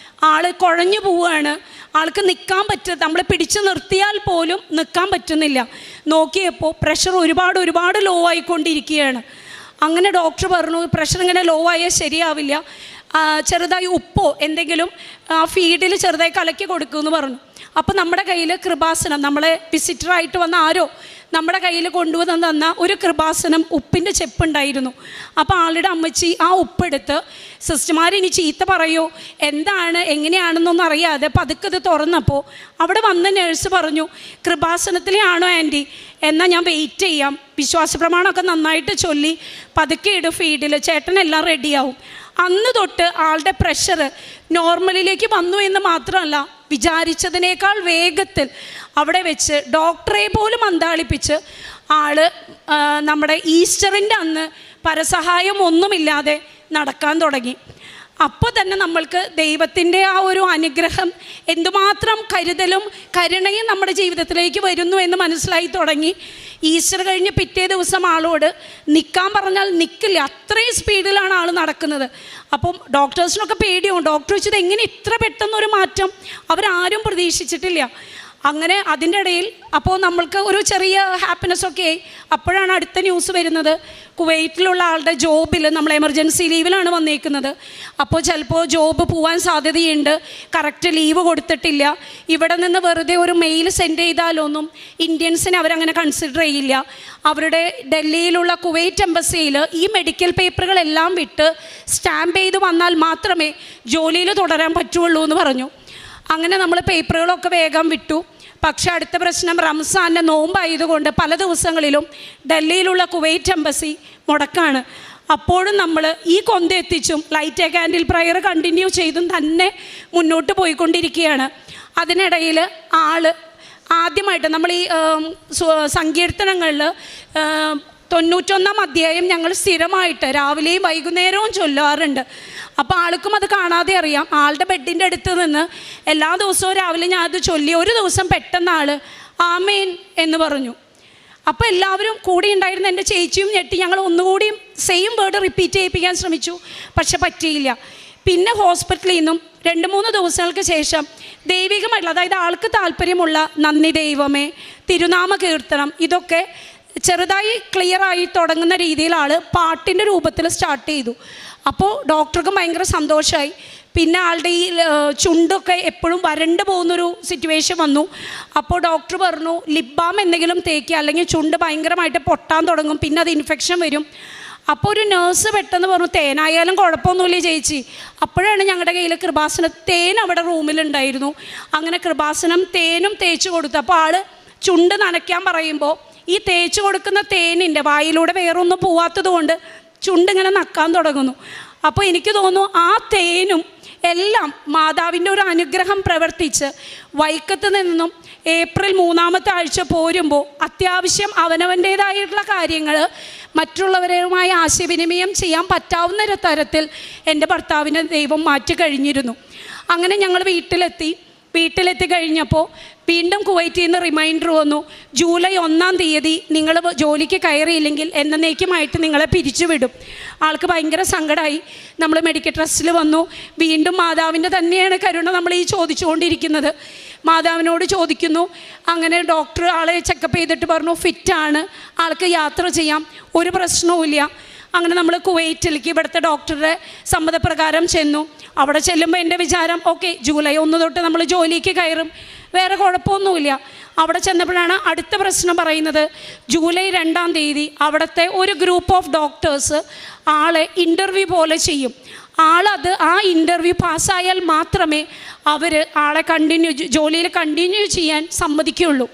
ആൾ കുഴഞ്ഞു പോവുകയാണ്. ആൾക്ക് നിൽക്കാൻ നമ്മൾ പിടിച്ച് നിർത്തിയാൽ പോലും നിൽക്കാൻ പറ്റുന്നില്ല. നോക്കിയപ്പോൾ പ്രഷർ ഒരുപാട് ലോ ആയിക്കൊണ്ടിരിക്കുകയാണ്. അങ്ങനെ ഡോക്ടർ പറഞ്ഞു പ്രഷർ ഇങ്ങനെ ലോ ആയാൽ ശരിയാവില്ല, ചെറുതായി ഉപ്പോ എന്തെങ്കിലും ആ ഫീഡിൽ ചെറുതായി കലക്കി കൊടുക്കുമെന്ന് പറഞ്ഞു. അപ്പോൾ നമ്മുടെ കയ്യിൽ കൃപാസനം, നമ്മളെ വിസിറ്ററായിട്ട് വന്ന ആരോ നമ്മുടെ കയ്യിൽ കൊണ്ടുവന്ന് തന്ന ഒരു കൃപാസനം ഉപ്പിൻ്റെ ചെപ്പുണ്ടായിരുന്നു. അപ്പോൾ ആളുടെ അമ്മച്ചി ആ ഉപ്പെടുത്ത് സിസ്റ്റർമാരിനി ചീത്ത പറയോ എന്താണ് എങ്ങനെയാണെന്നൊന്നും അറിയാതെ പതുക്കത് തുറന്നപ്പോൾ അവിടെ വന്ന നേഴ്സ് പറഞ്ഞു, കൃപാസനത്തിലെ ആണോ ആൻറ്റി, എന്നാൽ ഞാൻ വെയിറ്റ് ചെയ്യാം, വിശ്വാസ പ്രമാണമൊക്കെ നന്നായിട്ട് ചൊല്ലി പതുക്കെ ഇടും ഫീഡിൽ, ചേട്ടനെല്ലാം റെഡിയാവും. അന്ന് തൊട്ട് ആളുടെ പ്രഷർ നോർമലിലേക്ക് വന്നു എന്ന് മാത്രമല്ല, വിചാരിച്ചതിനേക്കാൾ വേഗത്തിൽ അവിടെ വെച്ച് ഡോക്ടറെ പോലും അന്താളിപ്പിച്ച് ആൾ നമ്മുടെ ഈസ്റ്ററിൻ്റെ അന്ന് പരസഹായം ഒന്നുമില്ലാതെ നടക്കാൻ തുടങ്ങി. അപ്പോൾ തന്നെ നമ്മൾക്ക് ദൈവത്തിൻ്റെ ആ ഒരു അനുഗ്രഹം, എന്തുമാത്രം കരുതലും കരുണയും നമ്മുടെ ജീവിതത്തിലേക്ക് വരുന്നു എന്ന് മനസ്സിലായി തുടങ്ങി. ഈസ്റ്റർ കഴിഞ്ഞ് പിറ്റേ ദിവസം ആളോട് നിൽക്കാൻ പറഞ്ഞാൽ നിൽക്കില്ല, അത്രയും സ്പീഡിലാണ് ആൾ നടക്കുന്നത്. അപ്പം ഡോക്ടേഴ്സിനൊക്കെ പേടിയാവും. ഡോക്ടർ വെച്ചത് എങ്ങനെ ഇത്ര പെട്ടെന്നൊരു മാറ്റം അവരാരും പ്രതീക്ഷിച്ചിട്ടില്ല. അങ്ങനെ അതിൻ്റെ ഇടയിൽ അപ്പോൾ നമ്മൾക്ക് ഒരു ചെറിയ ഹാപ്പിനെസ്സൊക്കെ ആയി. അപ്പോഴാണ് അടുത്ത ന്യൂസ് വരുന്നത്, കുവൈറ്റിലുള്ള ആളുടെ ജോബിൽ നമ്മൾ എമർജൻസി ലീവിലാണ് വന്നേക്കുന്നത്. അപ്പോൾ ചിലപ്പോൾ ജോബ് പോകാൻ സാധ്യതയുണ്ട്, കറക്റ്റ് ലീവ് കൊടുത്തിട്ടില്ല. ഇവിടെ നിന്ന് വെറുതെ ഒരു മെയിൽ സെൻഡ് ചെയ്താലൊന്നും ഇന്ത്യൻസിനെ അവരങ്ങനെ കൺസിഡർ ചെയ്യില്ല. അവരുടെ ഡൽഹിയിലുള്ള കുവൈറ്റ് എംബസിയിൽ ഈ മെഡിക്കൽ പേപ്പറുകളെല്ലാം വിട്ട് സ്റ്റാമ്പ് ചെയ്ത് വന്നാൽ മാത്രമേ ജോലിയിൽ തുടരാൻ പറ്റുള്ളൂ എന്ന് പറഞ്ഞു. അങ്ങനെ നമ്മൾ പേപ്പറുകളൊക്കെ വേഗം വിട്ടു. പക്ഷേ അടുത്ത പ്രശ്നം, റംസാൻ്റെ നോമ്പായതുകൊണ്ട് പല ദിവസങ്ങളിലും ഡൽഹിയിലുള്ള കുവൈറ്റ് എംബസി മുടക്കാണ്. അപ്പോഴും നമ്മൾ ഈ കൊന്തെത്തിച്ചും light a candle prayer continue ചെയ്തും തന്നെ മുന്നോട്ട് പോയിക്കൊണ്ടിരിക്കുകയാണ്. അതിനിടയിൽ ആദ്യമായിട്ട് നമ്മൾ ഈ സങ്കീർത്തനങ്ങളിൽ 91-ാം അധ്യായം ഞങ്ങൾ സ്ഥിരമായിട്ട് രാവിലെയും വൈകുന്നേരവും ചൊല്ലാറുണ്ട്. അപ്പോൾ ആൾക്കും അത് കാണാതെ അറിയാം. ആളുടെ ബെഡിൻ്റെ അടുത്ത് നിന്ന് എല്ലാ ദിവസവും രാവിലെ ഞാൻ അത് ചൊല്ലി. ഒരു ദിവസം പെട്ടെന്ന് ആൾ ആമേൻ എന്ന് പറഞ്ഞു. അപ്പോൾ എല്ലാവരും കൂടി ഉണ്ടായിരുന്ന എൻ്റെ ചേച്ചിയും ഞെട്ടി. ഞങ്ങൾ ഒന്നുകൂടിയും സെയിം വേർഡ് റിപ്പീറ്റ് ചെയ്യിപ്പിക്കാൻ ശ്രമിച്ചു, പക്ഷെ പറ്റിയില്ല. പിന്നെ ഹോസ്പിറ്റലിൽ നിന്നും 2-3 ദിവസങ്ങൾക്ക് ശേഷം ദൈവികമായിട്ടുള്ള, അതായത് ആൾക്ക് താല്പര്യമുള്ള നന്ദി ദൈവമേ, തിരുനാമ കീർത്തനം, ഇതൊക്കെ ചെറുതായി ക്ലിയറായി തുടങ്ങുന്ന രീതിയിൽ ആൾ പാട്ടിൻ്റെ രൂപത്തിൽ സ്റ്റാർട്ട് ചെയ്തു. അപ്പോൾ ഡോക്ടർക്ക് ഭയങ്കര സന്തോഷമായി. പിന്നെ ആളുടെ ഈ ചുണ്ടൊക്കെ എപ്പോഴും വരണ്ട് പോകുന്നൊരു സിറ്റുവേഷൻ വന്നു. അപ്പോൾ ഡോക്ടർ പറഞ്ഞു ലിപ് ബാം എന്തെങ്കിലും തേക്കുക, അല്ലെങ്കിൽ ചുണ്ട് ഭയങ്കരമായിട്ട് പൊട്ടാൻ തുടങ്ങും, പിന്നെ അത് ഇൻഫെക്ഷൻ വരും. അപ്പോൾ ഒരു നേഴ്സ് പെട്ടെന്ന് പറഞ്ഞു തേനായാലും കുഴപ്പമൊന്നുമില്ല ചേച്ചി. അപ്പോഴാണ് ഞങ്ങളുടെ കയ്യിൽ കൃപാസനം തേൻ അവിടെ റൂമിലുണ്ടായിരുന്നു. അങ്ങനെ കൃപാസനം തേനും തേച്ച് കൊടുത്തു. അപ്പോൾ ആൾ ചുണ്ട് നനയ്ക്കാൻ പറയുമ്പോൾ ഈ തേച്ച് കൊടുക്കുന്ന തേനിൻ്റെ വായിലൂടെ വേറൊന്നും പോവാത്തത് കൊണ്ട് ചുണ്ടിങ്ങനെ നക്കാൻ തുടങ്ങുന്നു. അപ്പോൾ എനിക്ക് തോന്നുന്നു ആ തേനും എല്ലാം മാതാവിൻ്റെ ഒരു അനുഗ്രഹം പ്രവർത്തിച്ച് വൈക്കത്ത് നിന്നും ഏപ്രിൽ 3-ാമത്തെ ആഴ്ച പോരുമ്പോൾ അത്യാവശ്യം അവനവൻ്റേതായിട്ടുള്ള കാര്യങ്ങൾ മറ്റുള്ളവരുമായി ആശയവിനിമയം ചെയ്യാൻ പറ്റാവുന്ന തരത്തിൽ എൻ്റെ ഭർത്താവിനെ ദൈവം മാറ്റി കഴിഞ്ഞിരുന്നു. അങ്ങനെ ഞങ്ങൾ വീട്ടിലെത്തി കഴിഞ്ഞപ്പോൾ വീണ്ടും കുവൈറ്റിൽ നിന്ന് റിമൈൻഡർ വന്നു, ജൂലൈ 1-ാം തീയതി നിങ്ങൾ ജോലിക്ക് കയറിയില്ലെങ്കിൽ എന്നേക്കുമായിട്ട് നിങ്ങളെ പിരിച്ചുവിടും. ആൾക്ക് ഭയങ്കര സങ്കടമായി. നമ്മൾ മെഡിക്കൽ ട്രസ്റ്റിൽ വന്നു. വീണ്ടും മാതാവിൻ്റെ തന്നെയാണ് കരുണ നമ്മൾ ഈ ചോദിച്ചുകൊണ്ടിരിക്കുന്നത്. മാതാവിനോട് ചോദിക്കുന്നു. അങ്ങനെ ഡോക്ടർ ആളെ ചെക്കപ്പ് ചെയ്തിട്ട് പറഞ്ഞു ഫിറ്റാണ്, ആൾക്ക് യാത്ര ചെയ്യാം, ഒരു പ്രശ്നവുമില്ല. അങ്ങനെ നമ്മൾ കുവൈറ്റിലേക്ക് ഇവിടുത്തെ ഡോക്ടറുടെ സമ്മതപ്രകാരം ചെന്നു. അവിടെ ചെല്ലുമ്പോൾ എൻ്റെ വിചാരം ഓക്കെ ജൂലൈ 1 തൊട്ട് നമ്മൾ ജോലിക്ക് കയറും, വേറെ കുഴപ്പമൊന്നുമില്ല. അവിടെ ചെന്നപ്പോഴാണ് അടുത്ത പ്രശ്നം പറയുന്നത്. ജൂലൈ 2-ാം തീയതി അവിടുത്തെ ഒരു ഗ്രൂപ്പ് ഓഫ് ഡോക്ടേഴ്സ് ആളെ ഇൻ്റർവ്യൂ പോലെ ചെയ്യും. ആളത് ആ ഇൻ്റർവ്യൂ പാസ്സായാൽ മാത്രമേ അവർ ആളെ ജോലിയിൽ കണ്ടിന്യൂ ചെയ്യാൻ സമ്മതിക്കുകയുള്ളൂ.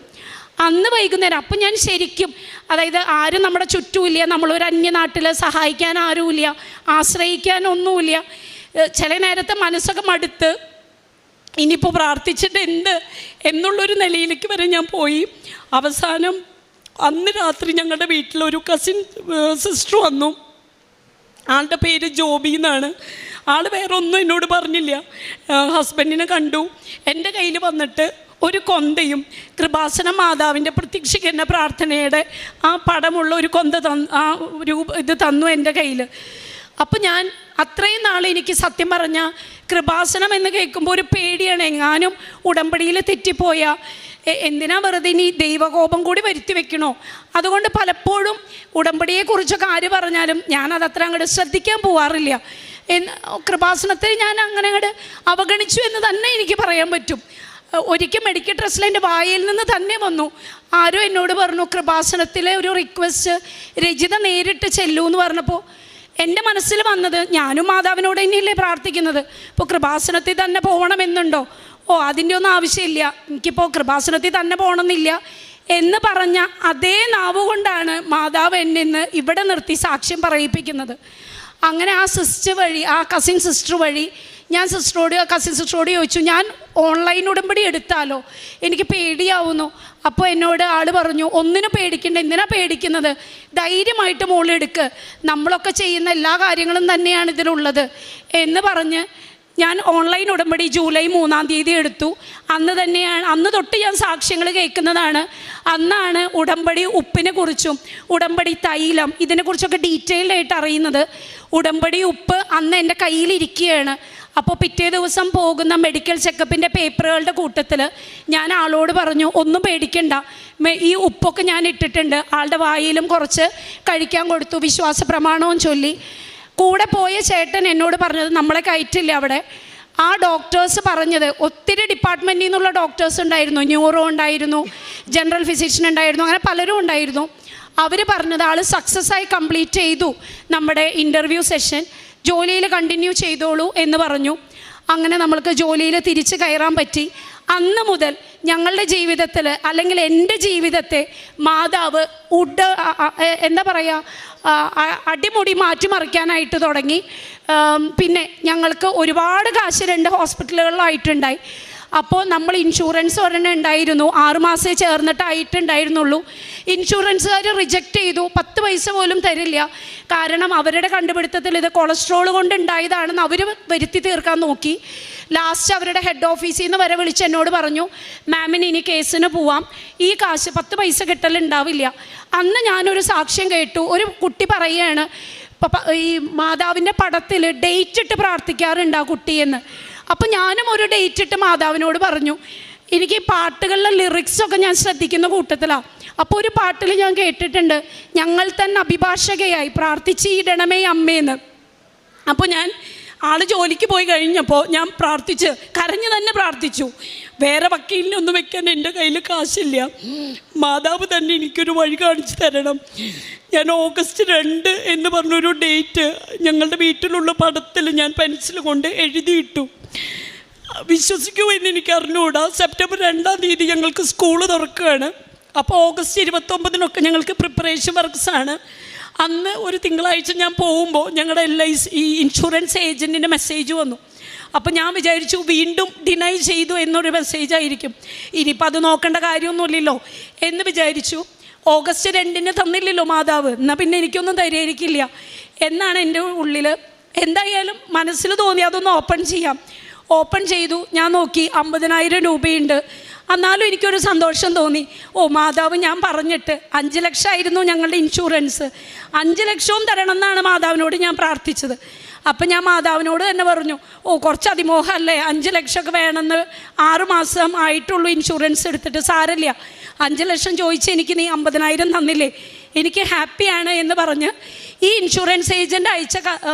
അന്ന് വൈകുന്നേരം അപ്പം ഞാൻ ശരിക്കും, അതായത് ആരും നമ്മുടെ ചുറ്റുമില്ല, നമ്മളൊരു അന്യനാട്ടിൽ സഹായിക്കാൻ ആരുമില്ല, ആശ്രയിക്കാനൊന്നുമില്ല. ചില നേരത്തെ മനസ്സൊക്കെ മടുത്ത് ഇനിയിപ്പോൾ പ്രാർത്ഥിച്ചിട്ട് എന്നുള്ളൊരു നിലയിലേക്ക് വരെ ഞാൻ പോയി. അവസാനം അന്ന് രാത്രി ഞങ്ങളുടെ വീട്ടിലൊരു കസിൻ സിസ്റ്റർ വന്നു. ആളുടെ പേര് ജോബി എന്നാണ്. ആൾ വേറെ ഒന്നും എന്നോട് പറഞ്ഞില്ല. ഹസ്ബൻഡിനെ കണ്ടു. എൻ്റെ കയ്യിൽ വന്നിട്ട് ഒരു കൊന്തയും കൃപാസന മാതാവിൻ്റെ പ്രത്യക്ഷീകരണ പ്രാർത്ഥനയുടെ ആ പടമുള്ള ഒരു കൊന്ത ഇത് തന്നു എൻ്റെ കയ്യിൽ. അപ്പോൾ ഞാൻ അത്രയും നാൾ എനിക്ക് സത്യം പറഞ്ഞാൽ കൃപാസനം എന്ന് കേൾക്കുമ്പോൾ ഒരു പേടിയാണ്. എങ്ങാനും ഉടമ്പടിയിൽ തെറ്റിപ്പോയാൽ എന്തിനാ വെറുതെ ഇനി ദൈവകോപം കൂടി വരുത്തി വെക്കണോ? അതുകൊണ്ട് പലപ്പോഴും ഉടമ്പടിയെക്കുറിച്ചൊക്കെ ആര് പറഞ്ഞാലും ഞാനതത്ര അങ്ങോട്ട് ശ്രദ്ധിക്കാൻ പോവാറില്ല. കൃപാസനത്തിൽ ഞാൻ അങ്ങനെ അങ്ങോട്ട് അവഗണിച്ചു എന്ന് തന്നെ എനിക്ക് പറയാൻ പറ്റും. ഒരിക്കൽ മെഡിക്കൽ ട്രസ്റ്റിൽ എൻ്റെ വായിൽ നിന്ന് തന്നെ വന്നു. ആരോ എന്നോട് പറഞ്ഞു കൃപാസനത്തിലെ ഒരു റിക്വസ്റ്റ് രജിത നേരിട്ട് ചെല്ലൂ എന്ന് പറഞ്ഞപ്പോൾ എൻ്റെ മനസ്സിൽ വന്നത്, ഞാനും മാതാവിനോട് തന്നെയല്ലേ പ്രാർത്ഥിക്കുന്നത്, ഇപ്പോൾ കൃപാസനത്തിൽ തന്നെ പോകണമെന്നുണ്ടോ? അതിൻ്റെ ഒന്നും ആവശ്യമില്ല, എനിക്കിപ്പോൾ കൃപാസനത്തിൽ തന്നെ പോകണമെന്നില്ല എന്ന് പറഞ്ഞ അതേ നാവ് കൊണ്ടാണ് മാതാവ് എന്നെ ഇന്ന് ഇവിടെ നിർത്തി സാക്ഷ്യം പറയിപ്പിക്കുന്നത്. അങ്ങനെ ആ സിസ്റ്റർ വഴി, ആ കസിൻ സിസ്റ്റർ വഴി ഞാൻ കസിൻ സിസ്റ്ററോട് ചോദിച്ചു, ഞാൻ ഓൺലൈൻ ഉടമ്പടി എടുത്താലോ, എനിക്ക് പേടിയാവുന്നു. അപ്പോൾ എന്നോട് ആൾ പറഞ്ഞു, ഒന്നിനും പേടിക്കണ്ട, എന്തിനാ പേടിക്കുന്നത്, ധൈര്യമായിട്ട് മോളെടുക്ക്, നമ്മളൊക്കെ ചെയ്യുന്ന എല്ലാ കാര്യങ്ങളും തന്നെയാണ് ഇതിലുള്ളത് എന്ന് പറഞ്ഞ് ഞാൻ ഓൺലൈൻ ഉടമ്പടി ജൂലൈ 3-ാം തീയതി എടുത്തു. അന്ന് തൊട്ട് ഞാൻ സാക്ഷ്യങ്ങൾ കേൾക്കുന്നതാണ്. അന്നാണ് ഉടമ്പടി ഉപ്പിനെ കുറിച്ചും ഉടമ്പടി തൈലം ഇതിനെക്കുറിച്ചൊക്കെ ഡീറ്റെയിൽഡായിട്ട് അറിയുന്നത്. ഉടമ്പടി ഉപ്പ് അന്ന് എൻ്റെ കയ്യിലിരിക്കുകയാണ്. അപ്പോൾ പിറ്റേ ദിവസം പോകുന്ന മെഡിക്കൽ ചെക്കപ്പിൻ്റെ പേപ്പറുകളുടെ കൂട്ടത്തിൽ ഞാൻ ആളോട് പറഞ്ഞു, ഒന്നും പേടിക്കണ്ട, ഈ ഉപ്പൊക്കെ ഞാൻ ഇട്ടിട്ടുണ്ട്. ആളുടെ വായിലും കുറച്ച് കഴിക്കാൻ കൊടുത്തു, വിശ്വാസ പ്രമാണവും ചൊല്ലി. കൂടെ പോയ ചേട്ടൻ എന്നോട് പറഞ്ഞത്, നമ്മളെ കയറ്റില്ല അവിടെ. ആ ഡോക്ടേഴ്സ് പറഞ്ഞത്, ഒത്തിരി ഡിപ്പാർട്ട്മെൻറ്റിൽ നിന്നുള്ള ഡോക്ടേഴ്സ് ഉണ്ടായിരുന്നു, ന്യൂറോ ഉണ്ടായിരുന്നു, ജനറൽ ഫിസിഷ്യൻ ഉണ്ടായിരുന്നു, അങ്ങനെ പലരും ഉണ്ടായിരുന്നു. അവർ പറഞ്ഞത് ആൾ സക്സസ് ആയി കംപ്ലീറ്റ് ചെയ്തു നമ്മുടെ ഇൻ്റർവ്യൂ സെഷൻ, ജോലിയിൽ കണ്ടിന്യൂ ചെയ്തോളൂ എന്ന് പറഞ്ഞു. അങ്ങനെ നമ്മൾക്ക് ജോലിയിൽ തിരിച്ച് കയറാൻ പറ്റി. അന്ന് മുതൽ ഞങ്ങളുടെ ജീവിതത്തിൽ, അല്ലെങ്കിൽ എൻ്റെ ജീവിതത്തെ മാതാവ് എന്താ പറയുക, അടിമുടി മാറ്റിമറിക്കാനായിട്ട് തുടങ്ങി. പിന്നെ ഞങ്ങൾക്ക് ഒരുപാട് കാശ് 2 ഹോസ്പിറ്റലുകളിലായിട്ടുണ്ടായി. അപ്പോൾ നമ്മൾ ഇൻഷുറൻസ് ഒരെണ്ണം ഉണ്ടായിരുന്നു, 6 മാസമേ ചേർന്നിട്ടായിട്ടുണ്ടായിരുന്നുള്ളൂ. ഇൻഷുറൻസുകാർ റിജക്റ്റ് ചെയ്തു, 10 പൈസ പോലും തരില്ല. കാരണം അവരുടെ കണ്ടുപിടുത്തത്തിൽ ഇത് കൊളസ്ട്രോൾ കൊണ്ട് ഉണ്ടായതാണെന്ന് അവർ വരുത്തി തീർക്കാൻ നോക്കി. ലാസ്റ്റ് അവരുടെ ഹെഡ് ഓഫീസിൽ നിന്ന് വരെ വിളിച്ച് എന്നോട് പറഞ്ഞു, മാമിന് ഇനി കേസിന് പോവാം, ഈ കാശ് 10 പൈസ കിട്ടലുണ്ടാവില്ല. അന്ന് ഞാനൊരു സാക്ഷ്യം കേട്ടു. ഒരു കുട്ടി പറയുകയാണ്, ഈ മാതാവിൻ്റെ പടത്തിൽ ഡേറ്റ് ഇട്ട് പ്രാർത്ഥിക്കാറുണ്ട് ആ കുട്ടിയെന്ന്. അപ്പോൾ ഞാനും ഒരു ഡേറ്റ് ഇട്ട് മാതാവിനോട് പറഞ്ഞു. എനിക്ക് ഈ പാട്ടുകളിലെ ലിറിക്സൊക്കെ ഞാൻ ശ്രദ്ധിക്കുന്ന കൂട്ടത്തിലാണ്. അപ്പോൾ ഒരു പാട്ടിൽ ഞാൻ കേട്ടിട്ടുണ്ട്, ഞങ്ങൾ തന്നെ അഭിഭാഷകയായി പ്രാർത്ഥിച്ചിടണമേ അമ്മേന്ന്. അപ്പോൾ ഞാൻ ആൾ ജോലിക്ക് പോയി കഴിഞ്ഞപ്പോൾ ഞാൻ കരഞ്ഞു തന്നെ പ്രാർത്ഥിച്ചു. വേറെ വക്കീലിനൊന്നും വെക്കാൻ എൻ്റെ കയ്യിൽ കാശില്ല, മാതാവ് തന്നെ എനിക്കൊരു വഴി കാണിച്ചു തരണം. ഞാൻ ഓഗസ്റ്റ് 2 എന്ന് പറഞ്ഞൊരു ഡേറ്റ് ഞങ്ങളുടെ വീട്ടിലുള്ള പടത്തിൽ ഞാൻ പെൻസിൽ കൊണ്ട് എഴുതിയിട്ടു. വിശ്വസിക്കുമോ എന്ന് എനിക്ക് അറിഞ്ഞുകൂടാ. സെപ്റ്റംബർ 2-ാം തീയതി ഞങ്ങൾക്ക് സ്കൂള് തുറക്കുകയാണ്. അപ്പോൾ ഓഗസ്റ്റ് 29-നൊക്കെ ഞങ്ങൾക്ക് പ്രിപ്പറേഷൻ വർക്ക്സാണ്. അന്ന് ഒരു തിങ്കളാഴ്ച ഞാൻ പോകുമ്പോൾ ഞങ്ങളുടെ ഈ ഇൻഷുറൻസ് ഏജൻറ്റിൻ്റെ മെസ്സേജ് വന്നു. അപ്പോൾ ഞാൻ വിചാരിച്ചു വീണ്ടും ഡിനൈ ചെയ്തു എന്നൊരു മെസ്സേജായിരിക്കും, ഇനിയിപ്പോൾ അത് നോക്കേണ്ട കാര്യമൊന്നുമില്ലല്ലോ എന്ന് വിചാരിച്ചു. ഓഗസ്റ്റ് 2 തന്നില്ലല്ലോ മാതാവ്, എന്നാൽ പിന്നെ എനിക്കൊന്നും തരികയില്ല എന്നാണ് എൻ്റെ ഉള്ളിൽ. എന്തായാലും മനസ്സിൽ തോന്നി അതൊന്ന് ഓപ്പൺ ചെയ്യാം. ഓപ്പൺ ചെയ്തു. ഞാൻ നോക്കി 50,000 രൂപയുണ്ട്. എന്നാലും എനിക്കൊരു സന്തോഷം തോന്നി. മാതാവ് ഞാൻ പറഞ്ഞിട്ട് 5 ലക്ഷമായിരുന്നു ഞങ്ങളുടെ ഇൻഷുറൻസ്, 5 ലക്ഷവും തരണം എന്നാണ് മാതാവിനോട് ഞാൻ പ്രാർത്ഥിച്ചത്. അപ്പം ഞാൻ മാതാവിനോട് തന്നെ പറഞ്ഞു, കുറച്ച് അതിമോഹമല്ലേ, 5 ലക്ഷമൊക്കെ വേണമെന്ന് 6 മാസം ആയിട്ടുള്ളൂ ഇൻഷുറൻസ് എടുത്തിട്ട്, സാരമില്ല, 5 ലക്ഷം ചോദിച്ച് എനിക്ക് നീ 50,000 തന്നില്ലേ, എനിക്ക് ഹാപ്പിയാണ് എന്ന് പറഞ്ഞ് ഈ ഇൻഷുറൻസ് ഏജൻറ്റ് അയച്ച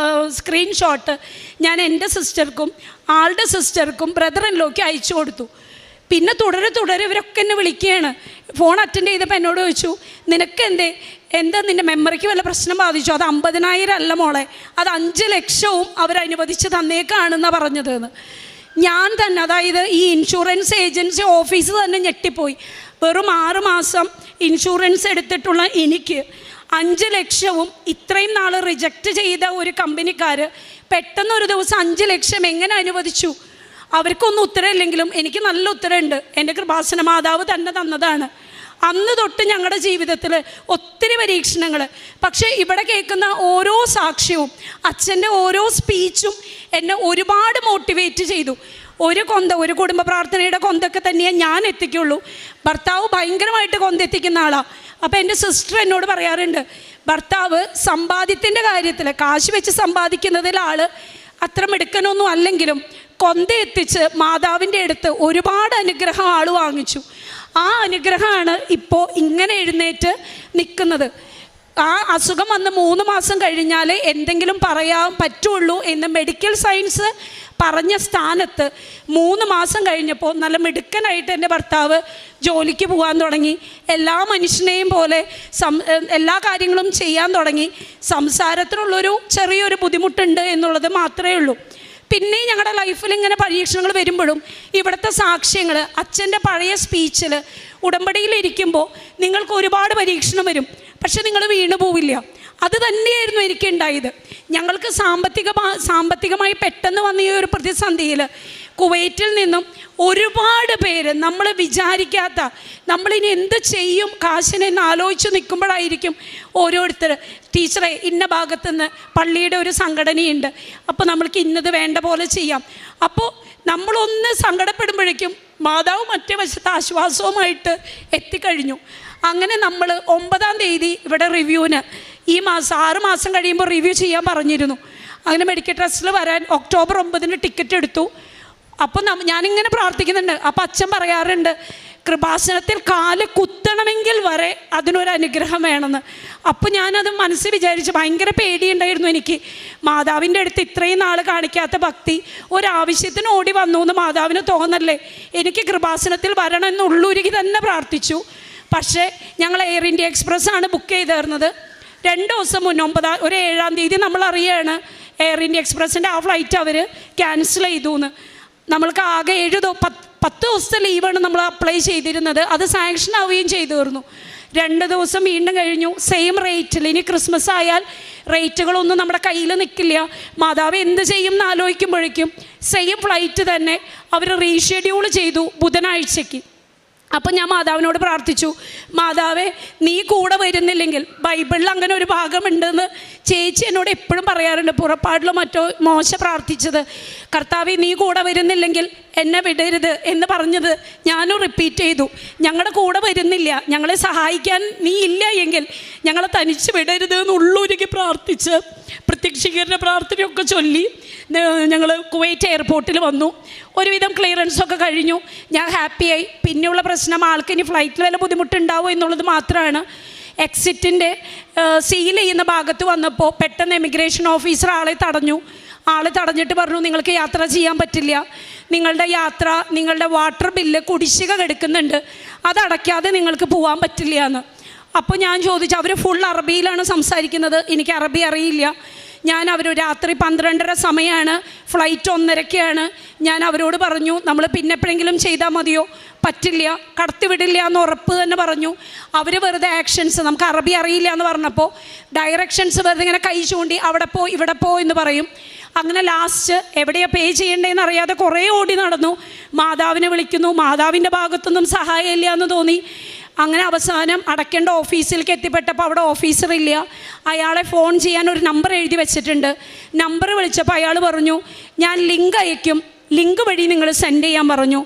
സ്ക്രീൻഷോട്ട് ഞാൻ എൻ്റെ സിസ്റ്റർക്കും ആളുടെ സിസ്റ്റർക്കും ബ്രദർ ഇൻ ലോയ്ക്ക് അയച്ചു കൊടുത്തു. പിന്നെ തുടരെ ഇവരൊക്കെ എന്നെ വിളിക്കുകയാണ്. ഫോൺ അറ്റൻഡ് ചെയ്തപ്പോൾ എന്നോട് ചോദിച്ചു, നിനക്ക് എന്താ നിൻ്റെ മെമ്മറിക്ക് വല്ല പ്രശ്നം ബാധിച്ചു? അത് 50,000 അല്ല മോളെ, അത് 5 ലക്ഷവും അവരനുവദിച്ച് തന്നേക്കാണെന്നാണ് പറഞ്ഞതെന്ന്. ഞാൻ തന്നെ, അതായത് ഈ ഇൻഷുറൻസ് ഏജൻസി ഓഫീസ് തന്നെ ഞെട്ടിപ്പോയി. വെറും 6 മാസം ഇൻഷുറൻസ് എടുത്തിട്ടുള്ള എനിക്ക് 5 ലക്ഷവും ഇത്രയും നാൾ റിജക്റ്റ് ചെയ്ത ഒരു കമ്പനിക്കാർ പെട്ടെന്ന് ഒരു ദിവസം 5 ലക്ഷം എങ്ങനെ അനുവദിച്ചു? അവർക്കൊന്നും ഉത്തരമില്ലെങ്കിലും എനിക്ക് നല്ല ഉത്തരമുണ്ട്. എൻ്റെ കൃപാസന മാതാവ് തന്നെ തന്നതാണ്. അന്ന് തൊട്ട് ഞങ്ങളുടെ ജീവിതത്തിൽ ഒത്തിരി പരീക്ഷണങ്ങൾ. പക്ഷേ ഇവിടെ കേൾക്കുന്ന ഓരോ സാക്ഷ്യവും അച്ഛൻ്റെ ഓരോ സ്പീച്ചും എന്നെ ഒരുപാട് മോട്ടിവേറ്റ് ചെയ്തു. ഒരു കുടുംബ പ്രാർത്ഥനയുടെ കൊന്തൊക്കെ തന്നെയേ ഞാൻ എത്തിക്കുള്ളൂ. ഭർത്താവ് ഭയങ്കരമായിട്ട് കൊന്തെത്തിക്കുന്ന ആളാണ്. അപ്പോൾ എൻ്റെ സിസ്റ്റർ എന്നോട് പറയാറുണ്ട്, ഭർത്താവ് സമ്പാദ്യത്തിൻ്റെ കാര്യത്തിൽ കാശ് വെച്ച് സമ്പാദിക്കുന്നതിൽ ആൾ അത്ര മിടുക്കനൊന്നും അല്ലെങ്കിലും കൊന്തെത്തിച്ച് മാതാവിൻ്റെ അടുത്ത് ഒരുപാട് അനുഗ്രഹം ആൾ വാങ്ങിച്ചു. ആ അനുഗ്രഹമാണ് ഇപ്പോൾ ഇങ്ങനെ എഴുന്നേറ്റ് നിൽക്കുന്നത്. ആ അസുഖം വന്ന് 3 മാസം കഴിഞ്ഞാൽ എന്തെങ്കിലും പറയാൻ പറ്റുള്ളൂ എന്ന് മെഡിക്കൽ സയൻസ് പറഞ്ഞ സ്ഥാനത്ത് 3 മാസം കഴിഞ്ഞപ്പോൾ നല്ല മിടുക്കനായിട്ട് എൻ്റെ ഭർത്താവ് ജോലിക്ക് പോകാൻ തുടങ്ങി. എല്ലാ മനുഷ്യനെയും പോലെ എല്ലാ കാര്യങ്ങളും ചെയ്യാൻ തുടങ്ങി. സംസാരത്തിനുള്ളൊരു ചെറിയൊരു ബുദ്ധിമുട്ടുണ്ട് എന്നുള്ളത് മാത്രമേ ഉള്ളൂ. പിന്നെ ഞങ്ങളുടെ ലൈഫിൽ ഇങ്ങനെ പരീക്ഷണങ്ങൾ വരുമ്പോഴും ഇവിടുത്തെ സാക്ഷ്യങ്ങൾ, അച്ഛൻ്റെ പഴയ സ്പീച്ചിൽ ഉടമ്പടിയിലിരിക്കുമ്പോൾ നിങ്ങൾക്ക് ഒരുപാട് പരീക്ഷണം വരും, പക്ഷെ നിങ്ങൾ വീണു പോവില്ല. അത് തന്നെയായിരുന്നു എനിക്ക് ഉണ്ടായത്. ഞങ്ങൾക്ക് സാമ്പത്തികമായി പെട്ടെന്ന് വന്ന ഈ ഒരു പ്രതിസന്ധിയിൽ കുവൈറ്റിൽ നിന്നും ഒരുപാട് പേര് നമ്മൾ വിചാരിക്കാത്ത, നമ്മളിനി എന്ത് ചെയ്യും കാശിനെന്ന് ആലോചിച്ച് നിൽക്കുമ്പോഴായിരിക്കും ഓരോരുത്തർ, ടീച്ചറെ ഇന്ന ഭാഗത്തുനിന്ന് പള്ളിയുടെ ഒരു സംഘടനയുണ്ട്, അപ്പോൾ നമ്മൾക്ക് ഇന്നത് വേണ്ട പോലെ ചെയ്യാം. അപ്പോൾ നമ്മളൊന്ന് സങ്കടപ്പെടുമ്പോഴേക്കും മാതാവ് മറ്റേ വശത്ത് ആശ്വാസവുമായിട്ട് എത്തിക്കഴിഞ്ഞു. അങ്ങനെ നമ്മൾ 9-ാം തീയതി ഇവിടെ റിവ്യൂവിന്, ഈ മാസം 6 മാസം കഴിയുമ്പോൾ റിവ്യൂ ചെയ്യാൻ പറഞ്ഞിരുന്നു. അങ്ങനെ മെഡിക്കൽ ട്രസ്റ്റിൽ വരാൻ ഒക്ടോബർ 9 ടിക്കറ്റ് എടുത്തു. അപ്പം ഞാനിങ്ങനെ പ്രാർത്ഥിക്കുന്നുണ്ട്. അപ്പം അച്ഛൻ പറയാറുണ്ട്, കൃപാസനത്തിൽ കാല് കുത്തണമെങ്കിൽ വരെ അതിനൊരു അനുഗ്രഹം വേണമെന്ന്. അപ്പോൾ ഞാനത് മനസ്സിൽ വിചാരിച്ച് ഭയങ്കര പേടിയുണ്ടായിരുന്നു എനിക്ക്. മാതാവിൻ്റെ അടുത്ത് ഇത്രയും നാൾ കാണിക്കാത്ത ഭക്തി ഒരാവശ്യത്തിന് ഓടി വന്നു എന്ന് മാതാവിന് തോന്നല്ലേ, എനിക്ക് കൃപാസനത്തിൽ വരണം എന്നുള്ളൂരുകി തന്നെ പ്രാർത്ഥിച്ചു. പക്ഷേ ഞങ്ങൾ എയർ ഇന്ത്യ എക്സ്പ്രസ് ആണ് ബുക്ക് ചെയ്തിരുന്നത്. 2 ദിവസം മുന്നേ 7-ാം തീയതി നമ്മൾ അറിയുകയാണ് എയർ ഇന്ത്യ എക്സ്പ്രസിൻ്റെ ആ ഫ്ലൈറ്റ് അവർ ക്യാൻസൽ ചെയ്തു എന്ന്. നമ്മൾക്ക് ആകെ 10 ദിവസത്തെ ലീവാണ് നമ്മൾ അപ്ലൈ ചെയ്തിരുന്നത്. അത് സാങ്ഷൻ ആവുകയും ചെയ്തിരുന്നു. 2 ദിവസം വീണ്ടും കഴിഞ്ഞു. സെയിം റേറ്റിൽ, ഇനി ക്രിസ്മസ് ആയാൽ റേറ്റുകളൊന്നും നമ്മുടെ കയ്യിൽ നിൽക്കില്ല. മാതാവ് എന്ത് ചെയ്യും എന്ന് ആലോചിക്കുമ്പോഴേക്കും സെയിം ഫ്ലൈറ്റ് തന്നെ അവർ റീഷെഡ്യൂൾ ചെയ്തു ബുധനാഴ്ചയ്ക്ക്. അപ്പം ഞാൻ മാതാവിനോട് പ്രാർത്ഥിച്ചു, മാതാവേ നീ കൂടെ വരുന്നില്ലെങ്കിൽ, ബൈബിളിൽ അങ്ങനെ ഒരു ഭാഗമുണ്ടെന്ന് ചേച്ചി എന്നോട് എപ്പോഴും പറയാറുണ്ട്, പുറപ്പാടിലോ മറ്റോ മോശ പ്രാർത്ഥിച്ചത്, കർത്താവേ നീ കൂടെ വരുന്നില്ലെങ്കിൽ എന്നെ വിടരുത് എന്ന് പറഞ്ഞത് ഞാനും റിപ്പീറ്റ് ചെയ്തു. ഞങ്ങളുടെ കൂടെ വരുന്നില്ല, ഞങ്ങളെ സഹായിക്കാൻ നീ ഇല്ല എങ്കിൽ ഞങ്ങളെ തനിച്ച് വിടരുത് എന്നുള്ളൊരുക്കി പ്രാർത്ഥിച്ച് പ്രത്യക്ഷീകരണ പ്രാർത്ഥനയൊക്കെ ചൊല്ലി ഞങ്ങൾ കുവൈറ്റ് എയർപോർട്ടിൽ വന്നു. ഒരുവിധം ക്ലിയറൻസൊക്കെ കഴിഞ്ഞു. ഞാൻ ഹാപ്പിയായി. പിന്നെയുള്ള പ്രശ്നം ആൾക്ക് ഇനി ഫ്ലൈറ്റിൽ വല്ല ബുദ്ധിമുട്ടുണ്ടാവുമോ എന്നുള്ളത് മാത്രമാണ്. എക്സിറ്റിൻ്റെ സീൽ ചെയ്യുന്ന ഭാഗത്ത് വന്നപ്പോൾ പെട്ടെന്ന് എമിഗ്രേഷൻ ഓഫീസർ ആളെ തടഞ്ഞിട്ട് പറഞ്ഞു, നിങ്ങൾക്ക് യാത്ര ചെയ്യാൻ പറ്റില്ല, നിങ്ങളുടെ യാത്ര, നിങ്ങളുടെ വാട്ടർ ബില്ല് കുടിശ്ശിക കിടക്കുന്നുണ്ട്, അതടയ്ക്കാതെ നിങ്ങൾക്ക് പോകാൻ പറ്റില്ല എന്ന്. അപ്പോൾ ഞാൻ ചോദിച്ചു, അവർ ഫുൾ അറബിയിലാണ് സംസാരിക്കുന്നത്, എനിക്ക് അറബി അറിയില്ല. ഞാൻ രാത്രി 12:30 സമയമാണ്, ഫ്ലൈറ്റ് 1:30-ക്കാണ്. ഞാൻ അവരോട് പറഞ്ഞു, നമ്മൾ പിന്നെ എപ്പോഴെങ്കിലും ചെയ്താൽ മതിയോ? പറ്റില്ല, കടത്തിവിടില്ല എന്ന് ഉറപ്പ് തന്നെ പറഞ്ഞു. അവർ വെറുതെ ആക്ഷൻസ്, നമുക്ക് അറബി അറിയില്ല എന്ന് പറഞ്ഞപ്പോൾ ഡയറക്ഷൻസ് വെറുതെ ഇങ്ങനെ കൈ ചൂണ്ടി അവിടെ പോ ഇവിടെ പോ എന്ന് പറയും. അങ്ങനെ ലാസ്റ്റ് എവിടെയാണ് പേ ചെയ്യേണ്ടതെന്ന് അറിയാതെ കുറേ ഓടി നടന്നു. മാതാവിനെ വിളിക്കുന്നു, മാതാവിൻ്റെ ഭാഗത്തൊന്നും സഹായമില്ല എന്ന് തോന്നി. അങ്ങനെ അവസാനം അടയ്ക്കേണ്ട ഓഫീസിലേക്ക് എത്തിപ്പെട്ടപ്പോൾ അവിടെ ഓഫീസറില്ല. അയാളെ ഫോൺ ചെയ്യാൻ ഒരു നമ്പർ എഴുതി വെച്ചിട്ടുണ്ട്. നമ്പർ വിളിച്ചപ്പോൾ അയാൾ പറഞ്ഞു, ഞാൻ ലിങ്ക് അയക്കും, ലിങ്ക് വഴി നിങ്ങൾ സെൻഡ് ചെയ്യാൻ പറഞ്ഞു.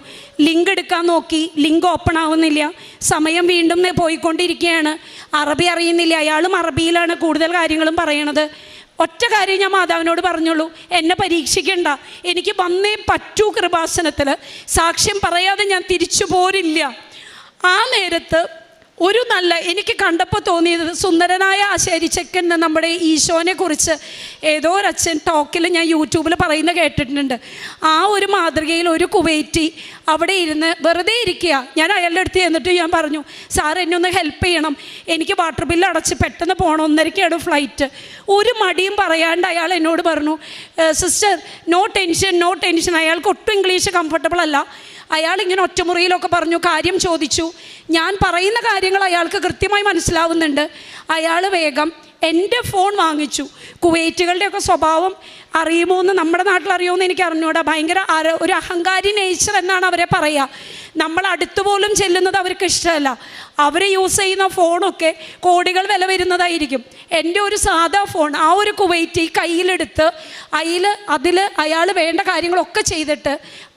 ലിങ്ക് എടുക്കാൻ നോക്കി, ലിങ്ക് ഓപ്പൺ ആവുന്നില്ല. സമയം വീണ്ടും പോയിക്കൊണ്ടിരിക്കുകയാണ്. അറബി അറിയുന്നില്ല. അയാളും അറബിയിലാണ് കൂടുതൽ കാര്യങ്ങളും പറയണത്. ഒറ്റ കാര്യം ഞാൻ മാതാവിനോട് പറഞ്ഞുള്ളൂ, എന്നെ പരീക്ഷിക്കണ്ട, എനിക്ക് വന്നേ പറ്റൂ കൃപാസനത്തിൽ, സാക്ഷ്യം പറയാതെ ഞാൻ തിരിച്ചു പോരില്ല. ആ നേരത്ത് ഒരു എനിക്ക് കണ്ടപ്പോൾ തോന്നിയത്, സുന്ദരനായ ആശാരിച്ചക്കൻ നമ്മുടെ ഈശോനെ കുറിച്ച് ഏതോ ഒരച്ഛൻ ടോക്കിൽ ഞാൻ യൂട്യൂബിൽ പറയുന്ന കേട്ടിട്ടുണ്ട്. ആ ഒരു മാതൃകയിൽ ഒരു കുവൈറ്റി അവിടെ ഇരുന്ന് വെറുതെ ഇരിക്കുക. ഞാൻ അയാളുടെ അടുത്ത് ചെന്നിട്ട് ഞാൻ പറഞ്ഞു, സാർ എന്നെ ഒന്ന് ഹെൽപ്പ് ചെയ്യണം, എനിക്ക് വാട്ടർ ബില്ല് അടച്ച് പെട്ടെന്ന് പോകണം, 1:30-ക്കാണ് ഫ്ലൈറ്റ്. ഒരു മടിയും പറയാണ്ട് അയാൾ എന്നോട് പറഞ്ഞു, sister no tension no tension. അയാൾക്ക് ഒട്ടും ഇംഗ്ലീഷ് കംഫർട്ടബിൾ അല്ല. അയാളിങ്ങനെ ഒറ്റമുറിയിലൊക്കെ പറഞ്ഞു, കാര്യം ചോദിച്ചു. ഞാൻ പറയുന്ന കാര്യങ്ങൾ അയാൾക്ക് കൃത്യമായി മനസ്സിലാവുന്നുണ്ട്. അയാൾ വേഗം എൻ്റെ ഫോൺ വാങ്ങിച്ചു. കുവൈറ്റുകളുടെയൊക്കെ സ്വഭാവം അറിയുമോ എന്ന്, നമ്മുടെ നാട്ടിൽ അറിയുമോ എന്ന് എനിക്ക് അറിഞ്ഞൂടാ. ഭയങ്കര ഒരു അഹങ്കാരി നേച്ചർ എന്നാണ് അവരെ പറയുക. നമ്മൾ അടുത്ത് പോലും ചെല്ലുന്നത് അവർക്ക് ഇഷ്ടമല്ല. അവർ യൂസ് ചെയ്യുന്ന ഫോണൊക്കെ കോടികൾ വില വരുന്നതായിരിക്കും. എൻ്റെ ഒരു സാധാ ഫോൺ ആ ഒരു കുവൈറ്റി കയ്യിലെടുത്ത് അതിൽ അയാൾ വേണ്ട കാര്യങ്ങളൊക്കെ ചെയ്തിട്ട്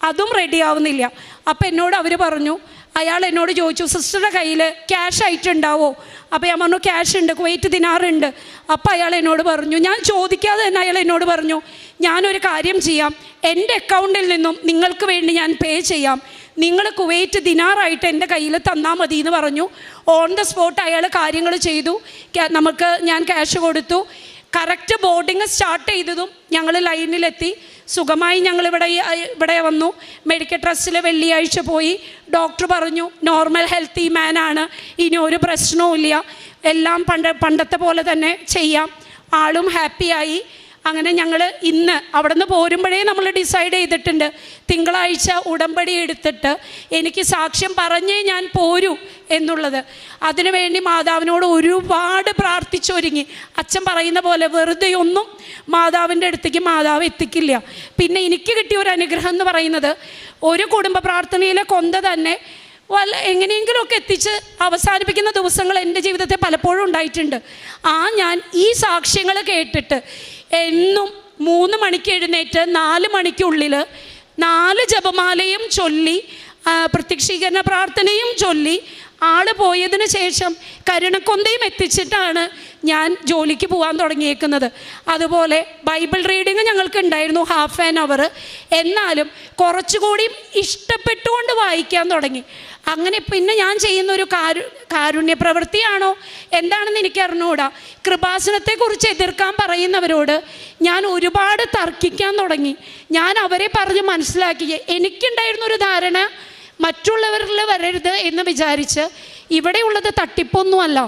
അതും റെഡി ആവുന്നില്ല. അപ്പം എന്നോട് അവർ പറഞ്ഞു, അയാൾ എന്നോട് ചോദിച്ചു, സിസ്റ്ററുടെ കയ്യിൽ ക്യാഷ് ആയിട്ടുണ്ടാവോ? അപ്പോൾ ഞാൻ പറഞ്ഞു, ക്യാഷ് ഉണ്ട്, കുവൈറ്റ് ദിനാറുണ്ട്. അപ്പോൾ അയാൾ എന്നോട് പറഞ്ഞു, ഞാൻ ചോദിക്കാതെ തന്നെ അയാൾ എന്നോട് പറഞ്ഞു, ഞാനൊരു കാര്യം ചെയ്യാം, എൻ്റെ അക്കൗണ്ടിൽ നിന്നും നിങ്ങൾക്ക് വേണ്ടി ഞാൻ പേ ചെയ്യാം, നിങ്ങൾ കുവൈറ്റ് ദിനാറായിട്ട് എൻ്റെ കയ്യിൽ തന്നാൽ മതി എന്ന് പറഞ്ഞു. ഓൺ ദ സ്പോട്ട് അയാൾ കാര്യങ്ങൾ ചെയ്തു. ഞാൻ ക്യാഷ് കൊടുത്തു. കറക്റ്റ് ബോർഡിങ് സ്റ്റാർട്ട് ചെയ്തതും ഞങ്ങൾ ലൈനിലെത്തി. സുഖമായി ഇവിടെ വന്നു. മെഡിക്കൽ ട്രസ്റ്റിൽ വെള്ളിയാഴ്ച പോയി. ഡോക്ടർ പറഞ്ഞു, നോർമൽ ഹെൽത്തി മാനാണ്, ഇനി ഒരു പ്രശ്നവും ഇല്ല, എല്ലാം പണ്ടത്തെ പോലെ തന്നെ ചെയ്യാം. ആളും ഹാപ്പിയായി. അങ്ങനെ ഞങ്ങൾ ഇന്ന് അവിടെ നിന്ന് പോരുമ്പോഴേ നമ്മൾ ഡിസൈഡ് ചെയ്തിട്ടുണ്ട്, തിങ്കളാഴ്ച ഉടമ്പടി എടുത്തിട്ട് എനിക്ക് സാക്ഷ്യം പറഞ്ഞേ ഞാൻ പോരൂ എന്നുള്ളത്. അതിനുവേണ്ടി മാതാവിനോട് ഒരുപാട് പ്രാർത്ഥിച്ചൊരുങ്ങി. അച്ഛൻ പറയുന്ന പോലെ വെറുതെ ഒന്നും മാതാവിൻ്റെ അടുത്തേക്ക് മാതാവ് എത്തിക്കില്ല. പിന്നെ എനിക്ക് കിട്ടിയ ഒരു അനുഗ്രഹം എന്ന് പറയുന്നത്, ഒരു കുടുംബ പ്രാർത്ഥനയിലെ കൊന്ത തന്നെ എങ്ങനെയെങ്കിലുമൊക്കെ എത്തിച്ച് അവസാനിപ്പിക്കുന്ന ദിവസങ്ങൾ എൻ്റെ ജീവിതത്തിൽ പലപ്പോഴും ഉണ്ടായിട്ടുണ്ട്. ഞാൻ ഈ സാക്ഷ്യങ്ങൾ കേട്ടിട്ട് എന്നും 3 മണിക്ക് എഴുന്നേറ്റ് 4 മണിക്കുള്ളിൽ 4 ജപമാലയും ചൊല്ലി പ്രത്യക്ഷീകരണ പ്രാർത്ഥനയും ചൊല്ലി പോയതിന് ശേഷം കരുണക്കൊന്തയും എത്തിച്ചിട്ടാണ് ഞാൻ ജോലിക്ക് പോകാൻ തുടങ്ങിയേക്കുന്നത്. അതുപോലെ ബൈബിൾ റീഡിങ് ഞങ്ങൾക്ക് ഉണ്ടായിരുന്നു ഹാഫ് ആൻ അവർ. എന്നാലും കുറച്ചുകൂടി ഇഷ്ടപ്പെട്ടുകൊണ്ട് വായിക്കാൻ തുടങ്ങി. അങ്ങനെ പിന്നെ ഞാൻ ചെയ്യുന്ന ഒരു കാരുണ്യ പ്രവൃത്തിയാണോ എന്താണെന്ന് എനിക്ക് അറിഞ്ഞുകൂടാ. കൃപാസനത്തെക്കുറിച്ച് എതിർക്കാൻ പറയുന്നവരോട് ഞാൻ ഒരുപാട് തർക്കിക്കാൻ തുടങ്ങി. ഞാൻ അവരെ പറഞ്ഞ് മനസ്സിലാക്കി, എനിക്കുണ്ടായിരുന്നൊരു ധാരണ മറ്റുള്ളവരിൽ വരരുത് എന്ന് വിചാരിച്ച്, ഇവിടെയുള്ളത് തട്ടിപ്പൊന്നുമല്ല,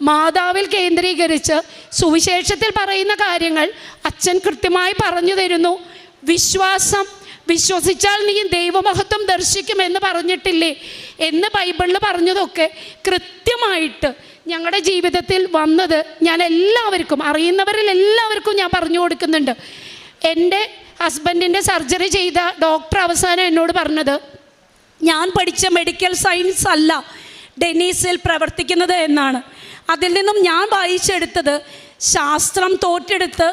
മാതാവിൽ കേന്ദ്രീകരിച്ച് സുവിശേഷത്തിൽ പറയുന്ന കാര്യങ്ങൾ അച്ഛൻ കൃത്യമായി പറഞ്ഞു തരുന്നു. വിശ്വസിച്ചാൽ നീ ദൈവമഹത്വം ദർശിക്കുമെന്ന് പറഞ്ഞിട്ടില്ലേ എന്ന് ബൈബിളിൽ പറഞ്ഞതൊക്കെ കൃത്യമായിട്ട് ഞങ്ങളുടെ ജീവിതത്തിൽ വന്നത് ഞാൻ എല്ലാവർക്കും, അറിയുന്നവരിൽ എല്ലാവർക്കും ഞാൻ പറഞ്ഞു കൊടുക്കുന്നുണ്ട്. എൻ്റെ ഹസ്ബൻഡിൻ്റെ സർജറി ചെയ്ത ഡോക്ടർ അവസാനം എന്നോട് പറഞ്ഞത്, ഞാൻ പഠിച്ച മെഡിക്കൽ സയൻസ് അല്ല ഡെനീസിൽ പ്രവർത്തിക്കുന്നത് എന്നാണ്. അതിൽ നിന്നും ഞാൻ വായിച്ചെടുത്തത് ശാസ്ത്രം തോറ്റെടുത്ത്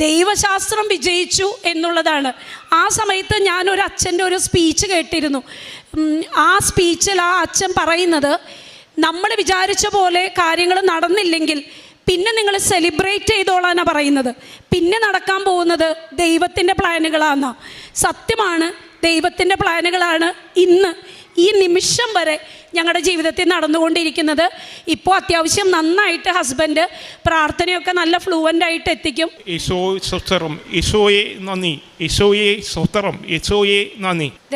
ദൈവശാസ്ത്രം വിജയിച്ചു എന്നുള്ളതാണ്. ആ സമയത്ത് ഞാനൊരു അച്ഛൻ്റെ ഒരു സ്പീച്ച് കേട്ടിരുന്നു. ആ സ്പീച്ചിൽ ആ അച്ഛൻ പറയുന്നത്, നമ്മൾ വിചാരിച്ച പോലെ കാര്യങ്ങൾ നടന്നില്ലെങ്കിൽ പിന്നെ നിങ്ങൾ സെലിബ്രേറ്റ് ചെയ്തോളാനാണ് പറയുന്നത്, പിന്നെ നടക്കാൻ പോകുന്നത് ദൈവത്തിൻ്റെ പ്ലാനുകളാണ്. സത്യമാണ്, ദൈവത്തിൻ്റെ പ്ലാനുകളാണ് ഇന്ന് ഈ നിമിഷം വരെ ഞങ്ങളുടെ ജീവിതത്തിൽ നടന്നുകൊണ്ടിരിക്കുന്നത്. ഇപ്പോൾ അത്യാവശ്യം നന്നായിട്ട് ഹസ്ബൻഡ് പ്രാർത്ഥനയൊക്കെ നല്ല ഫ്ലുവൻ്റായിട്ട് എത്തിക്കും.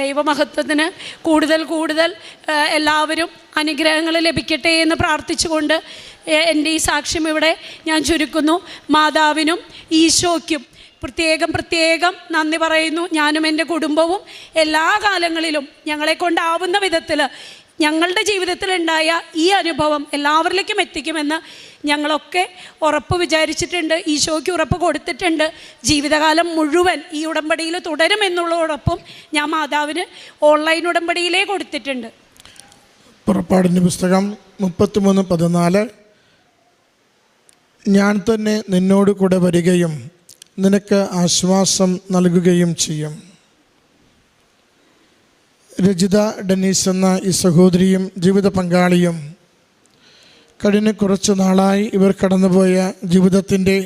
ദൈവമഹത്വത്തിന് കൂടുതൽ എല്ലാവരും അനുഗ്രഹങ്ങൾ ലഭിക്കട്ടെ എന്ന് പ്രാർത്ഥിച്ചുകൊണ്ട് എൻ്റെ ഈ സാക്ഷ്യം ഇവിടെ ഞാൻ ചുരുക്കുന്നു. മാതാവിനും ഈശോയ്ക്കും പ്രത്യേകം നന്ദി പറയുന്നു. ഞാനും എൻ്റെ കുടുംബവും എല്ലാ കാലങ്ങളിലും ഞങ്ങളെ കൊണ്ടാവുന്ന വിധത്തിൽ ഞങ്ങളുടെ ജീവിതത്തിലുണ്ടായ ഈ അനുഭവം എല്ലാവരിലേക്കും എത്തിക്കുമെന്ന് ഞങ്ങളൊക്കെ ഉറപ്പ് വിചാരിച്ചിട്ടുണ്ട്. ഈശോയ്ക്ക് ഉറപ്പ് കൊടുത്തിട്ടുണ്ട്. ജീവിതകാലം മുഴുവൻ ഈ ഉടമ്പടിയിൽ തുടരുമെന്നുള്ള ഉറപ്പും ഞാൻ മാതാവിന് ഓൺലൈൻ ഉടമ്പടിയിലേ കൊടുത്തിട്ടുണ്ട്. പുറപ്പാടിൻ്റെ പുസ്തകം 33:14 ഞാൻ തന്നെ നിന്നോട് കൂടെ വരികയും നിനക്ക് ആശ്വാസം നൽകുകയും ചെയ്യും. രജിത ഡെന്നീസ് എന്ന ഈ സഹോദരിയും ജീവിത പങ്കാളിയും കഴിഞ്ഞ കുറച്ച് നാളായി ഇവർ കടന്നുപോയ ജീവിതത്തിൻ്റെ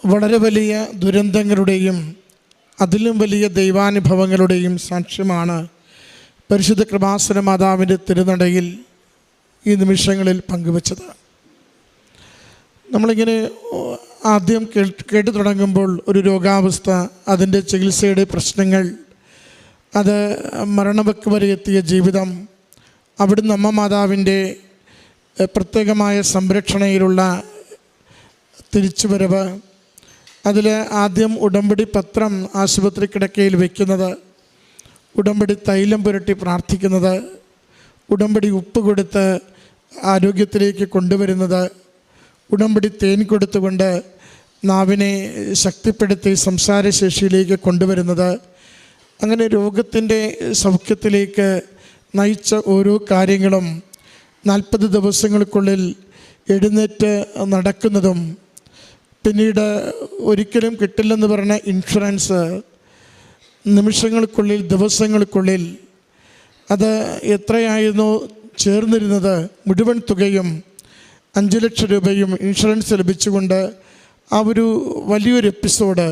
വളരെ വലിയ ദുരന്തങ്ങളുടെയും അതിലും വലിയ ദൈവാനുഭവങ്ങളുടെയും സാക്ഷ്യമാണ് പരിശുദ്ധ കൃപാസന മാതാവിൻ്റെ തിരുനടയിൽ ഈ നിമിഷങ്ങളിൽ പങ്കുവച്ചത്. നമ്മളിങ്ങനെ ആദ്യം കേട്ടു തുടങ്ങുമ്പോൾ ഒരു രോഗാവസ്ഥ, അതിൻ്റെ ചികിത്സയുടെ പ്രശ്നങ്ങൾ, അത് മരണവെക്ക് വരെ എത്തിയ ജീവിതം, അവിടുന്ന് അമ്മ മാതാവിൻ്റെ പ്രത്യേകമായ സംരക്ഷണയിലുള്ള തിരിച്ചുവരവ്, അതിൽ ആദ്യം ഉടമ്പടി പത്രം ആശുപത്രി കിടക്കയിൽ വയ്ക്കുന്നത്, ഉടമ്പടി തൈലം പുരട്ടി പ്രാർത്ഥിക്കുന്നത്, ഉടമ്പടി ഉപ്പ് കൊടുത്ത് ആരോഗ്യത്തിലേക്ക് കൊണ്ടുവരുന്നത്, ഉടമ്പടി തേൻ കൊടുത്തുകൊണ്ട് നാവിനെ ശക്തിപ്പെടുത്തി സംസാരശേഷിയിലേക്ക് കൊണ്ടുവരുന്നത്, അങ്ങനെ രോഗത്തിൻ്റെ സൗഖ്യത്തിലേക്ക് നയിച്ച ഓരോ കാര്യങ്ങളും 40 ദിവസങ്ങൾക്കുള്ളിൽ എഴുന്നേറ്റ് നടക്കുന്നതും, പിന്നീട് ഒരിക്കലും കിട്ടില്ലെന്ന് പറഞ്ഞ ഇൻഷുറൻസ് നിമിഷങ്ങൾക്കുള്ളിൽ ദിവസങ്ങൾക്കുള്ളിൽ അത് എത്രയായിരുന്നു ചേർന്നിരുന്നത് മുഴുവൻ തുകയും 5 ലക്ഷം രൂപയും ഇൻഷുറൻസ് ലഭിച്ചുകൊണ്ട് ആ ഒരു വലിയൊരു എപ്പിസോഡ്,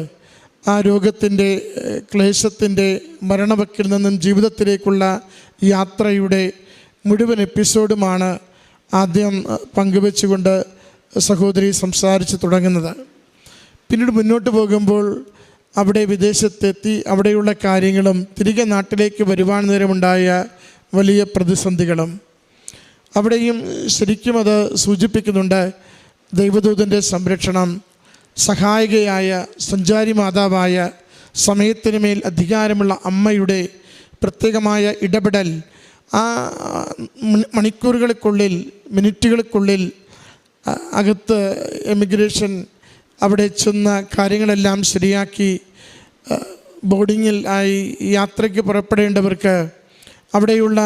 ആ രോഗത്തിൻ്റെ ക്ലേശത്തിൻ്റെ മരണവക്കിൽ നിന്നും ജീവിതത്തിലേക്കുള്ള യാത്രയുടെ മുഴുവൻ എപ്പിസോഡുമാണ് ആദ്യം പങ്കുവെച്ചുകൊണ്ട് സഹോദരി സംസാരിച്ച് തുടങ്ങുന്നത്. പിന്നീട് മുന്നോട്ട് പോകുമ്പോൾ അവിടെ വിദേശത്തെത്തി അവിടെയുള്ള കാര്യങ്ങളും തിരികെ നാട്ടിലേക്ക് വരുവാൻ നേരമുണ്ടായ വലിയ പ്രതിസന്ധികളും അവിടെയും ശരിക്കും അത് സൂചിപ്പിക്കുന്നുണ്ട്. ദൈവദൂതൻ്റെ സംരക്ഷണം, സഹായികയായ സഞ്ചാരി മാതാവായ സമയത്തിന് മേൽ അധികാരമുള്ള അമ്മയുടെ പ്രത്യേകമായ ഇടപെടൽ, ആ മണിക്കൂറുകൾക്കുള്ളിൽ മിനിറ്റുകൾക്കുള്ളിൽ അകത്ത് എമിഗ്രേഷൻ അവിടെ ചെന്ന കാര്യങ്ങളെല്ലാം ശരിയാക്കി ബോർഡിങ്ങിൽ ആയി യാത്രയ്ക്ക് പുറപ്പെടേണ്ടവർക്ക് അവിടെയുള്ള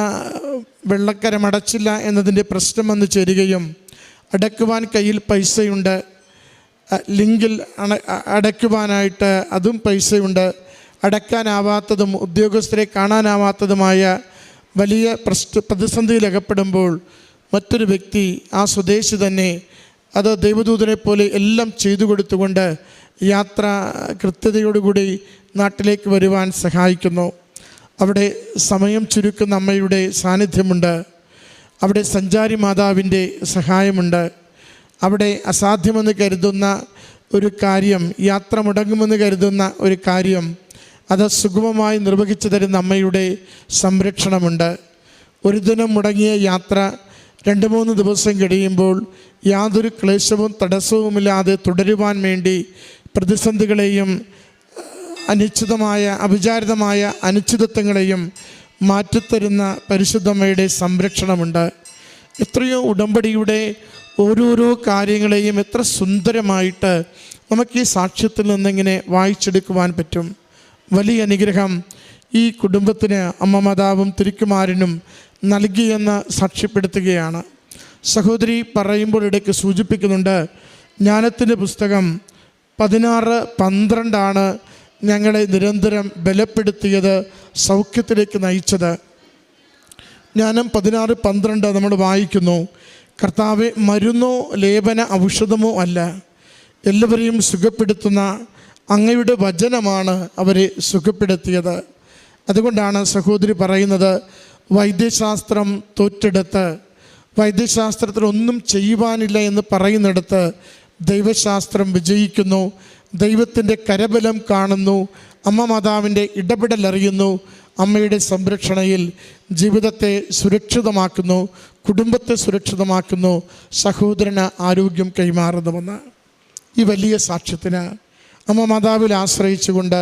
വെള്ളക്കരമടച്ചില്ല എന്നതിൻ്റെ പ്രശ്നം വന്ന് ചേരുകയും അടയ്ക്കുവാൻ കയ്യിൽ പൈസയുണ്ട്, ലിങ്കിൽ അടയ്ക്കുവാനായിട്ട് അതും പൈസയുണ്ട്, അടയ്ക്കാനാവാത്തതും ഉദ്യോഗസ്ഥരെ കാണാനാവാത്തതുമായ വലിയ പ്രതിസന്ധിയിലകപ്പെടുമ്പോൾ മറ്റൊരു വ്യക്തി, ആ സ്വദേശി തന്നെ അത് ദൈവദൂതനെ പോലെ എല്ലാം ചെയ്തു കൊടുത്തുകൊണ്ട് യാത്ര കൃത്യതയോടുകൂടി നാട്ടിലേക്ക് വരുവാൻ സഹായിക്കുന്നു. അവിടെ സമയം ചുരുക്കുന്ന അമ്മയുടെ സാന്നിധ്യമുണ്ട്, അവിടെ സഞ്ചാരി മാതാവിൻ്റെ സഹായമുണ്ട്, അവിടെ അസാധ്യമെന്ന് കരുതുന്ന ഒരു കാര്യം, യാത്ര മുടങ്ങുമെന്ന് കരുതുന്ന ഒരു കാര്യം അത് സുഗമമായി നിർവഹിച്ചു തരുന്ന അമ്മയുടെ സംരക്ഷണമുണ്ട്. ഒരു ദിനം മുടങ്ങിയ യാത്ര 2-3 ദിവസം കഴിയുമ്പോൾ യാതൊരു ക്ലേശവും തടസ്സവുമില്ലാതെ തുടരുവാൻ വേണ്ടി പ്രതിസന്ധികളെയും അനിശ്ചിതമായ അവിചാരിതമായ അനിശ്ചിതത്വങ്ങളെയും മാറ്റിത്തരുന്ന പരിശുദ്ധമ്മയുടെ സംരക്ഷണമുണ്ട്. എത്രയോ ഉടമ്പടിയുടെ ഓരോരോ കാര്യങ്ങളെയും എത്ര സുന്ദരമായിട്ട് നമുക്ക് ഈ സാക്ഷ്യത്തിൽ നിന്നിങ്ങനെ വായിച്ചെടുക്കുവാൻ പറ്റും. വലിയ അനുഗ്രഹം ഈ കുടുംബത്തിന് അമ്മ മാതാവും തിരുക്കുമാരനും നൽകിയെന്ന് സാക്ഷ്യപ്പെടുത്തുകയാണ്. സഹോദരി പറയുമ്പോൾ ഇടയ്ക്ക് സൂചിപ്പിക്കുന്നുണ്ട്, ജ്ഞാനത്തിൻ്റെ പുസ്തകം 16:12 ഞങ്ങളെ നിരന്തരം ബലപ്പെടുത്തിയത്, സൗഖ്യത്തിലേക്ക് നയിച്ചത്. ജ്ഞാനം 16:12 നമ്മൾ വായിക്കുന്നു, കർത്താവെ, മരുന്നോ ലേപന ഔഷധമോ അല്ല, എല്ലാവരെയും സുഖപ്പെടുത്തുന്ന അങ്ങയുടെ വചനമാണ് അവരെ സുഖപ്പെടുത്തിയത്. അതുകൊണ്ടാണ് സഹോദരി പറയുന്നത്, വൈദ്യശാസ്ത്രം തോറ്റെടുത്ത് വൈദ്യശാസ്ത്രത്തിനൊന്നും ചെയ്യുവാനില്ല എന്ന് പറയുന്നിടത്ത് ദൈവശാസ്ത്രം വിജയിക്കുന്നു, ദൈവത്തിൻ്റെ കരബലം കാണുന്നു, അമ്മ മാതാവിൻ്റെ ഇടപെടൽ അറിയുന്നു, അമ്മയുടെ സംരക്ഷണയിൽ ജീവിതത്തെ സുരക്ഷിതമാക്കുന്നു, കുടുംബത്തെ സുരക്ഷിതമാക്കുന്നു, സഹോദരന് ആരോഗ്യം കൈമാറുന്നുവെന്ന്. ഈ വലിയ സാക്ഷ്യത്തിന് അമ്മ മാതാവിൽ ആശ്രയിച്ചുകൊണ്ട്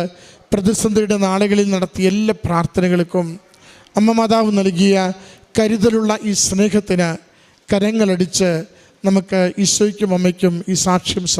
പ്രതിസന്ധിയുടെ നാളുകളിൽ നടത്തിയ എല്ലാ പ്രാർത്ഥനകൾക്കും അമ്മ മാതാവ് നൽകിയ കരുതലുള്ള ഈ സ്നേഹത്തിന് കരങ്ങളടിച്ച് നമുക്ക് ഈശോയ്ക്കും അമ്മയ്ക്കും ഈ സാക്ഷ്യം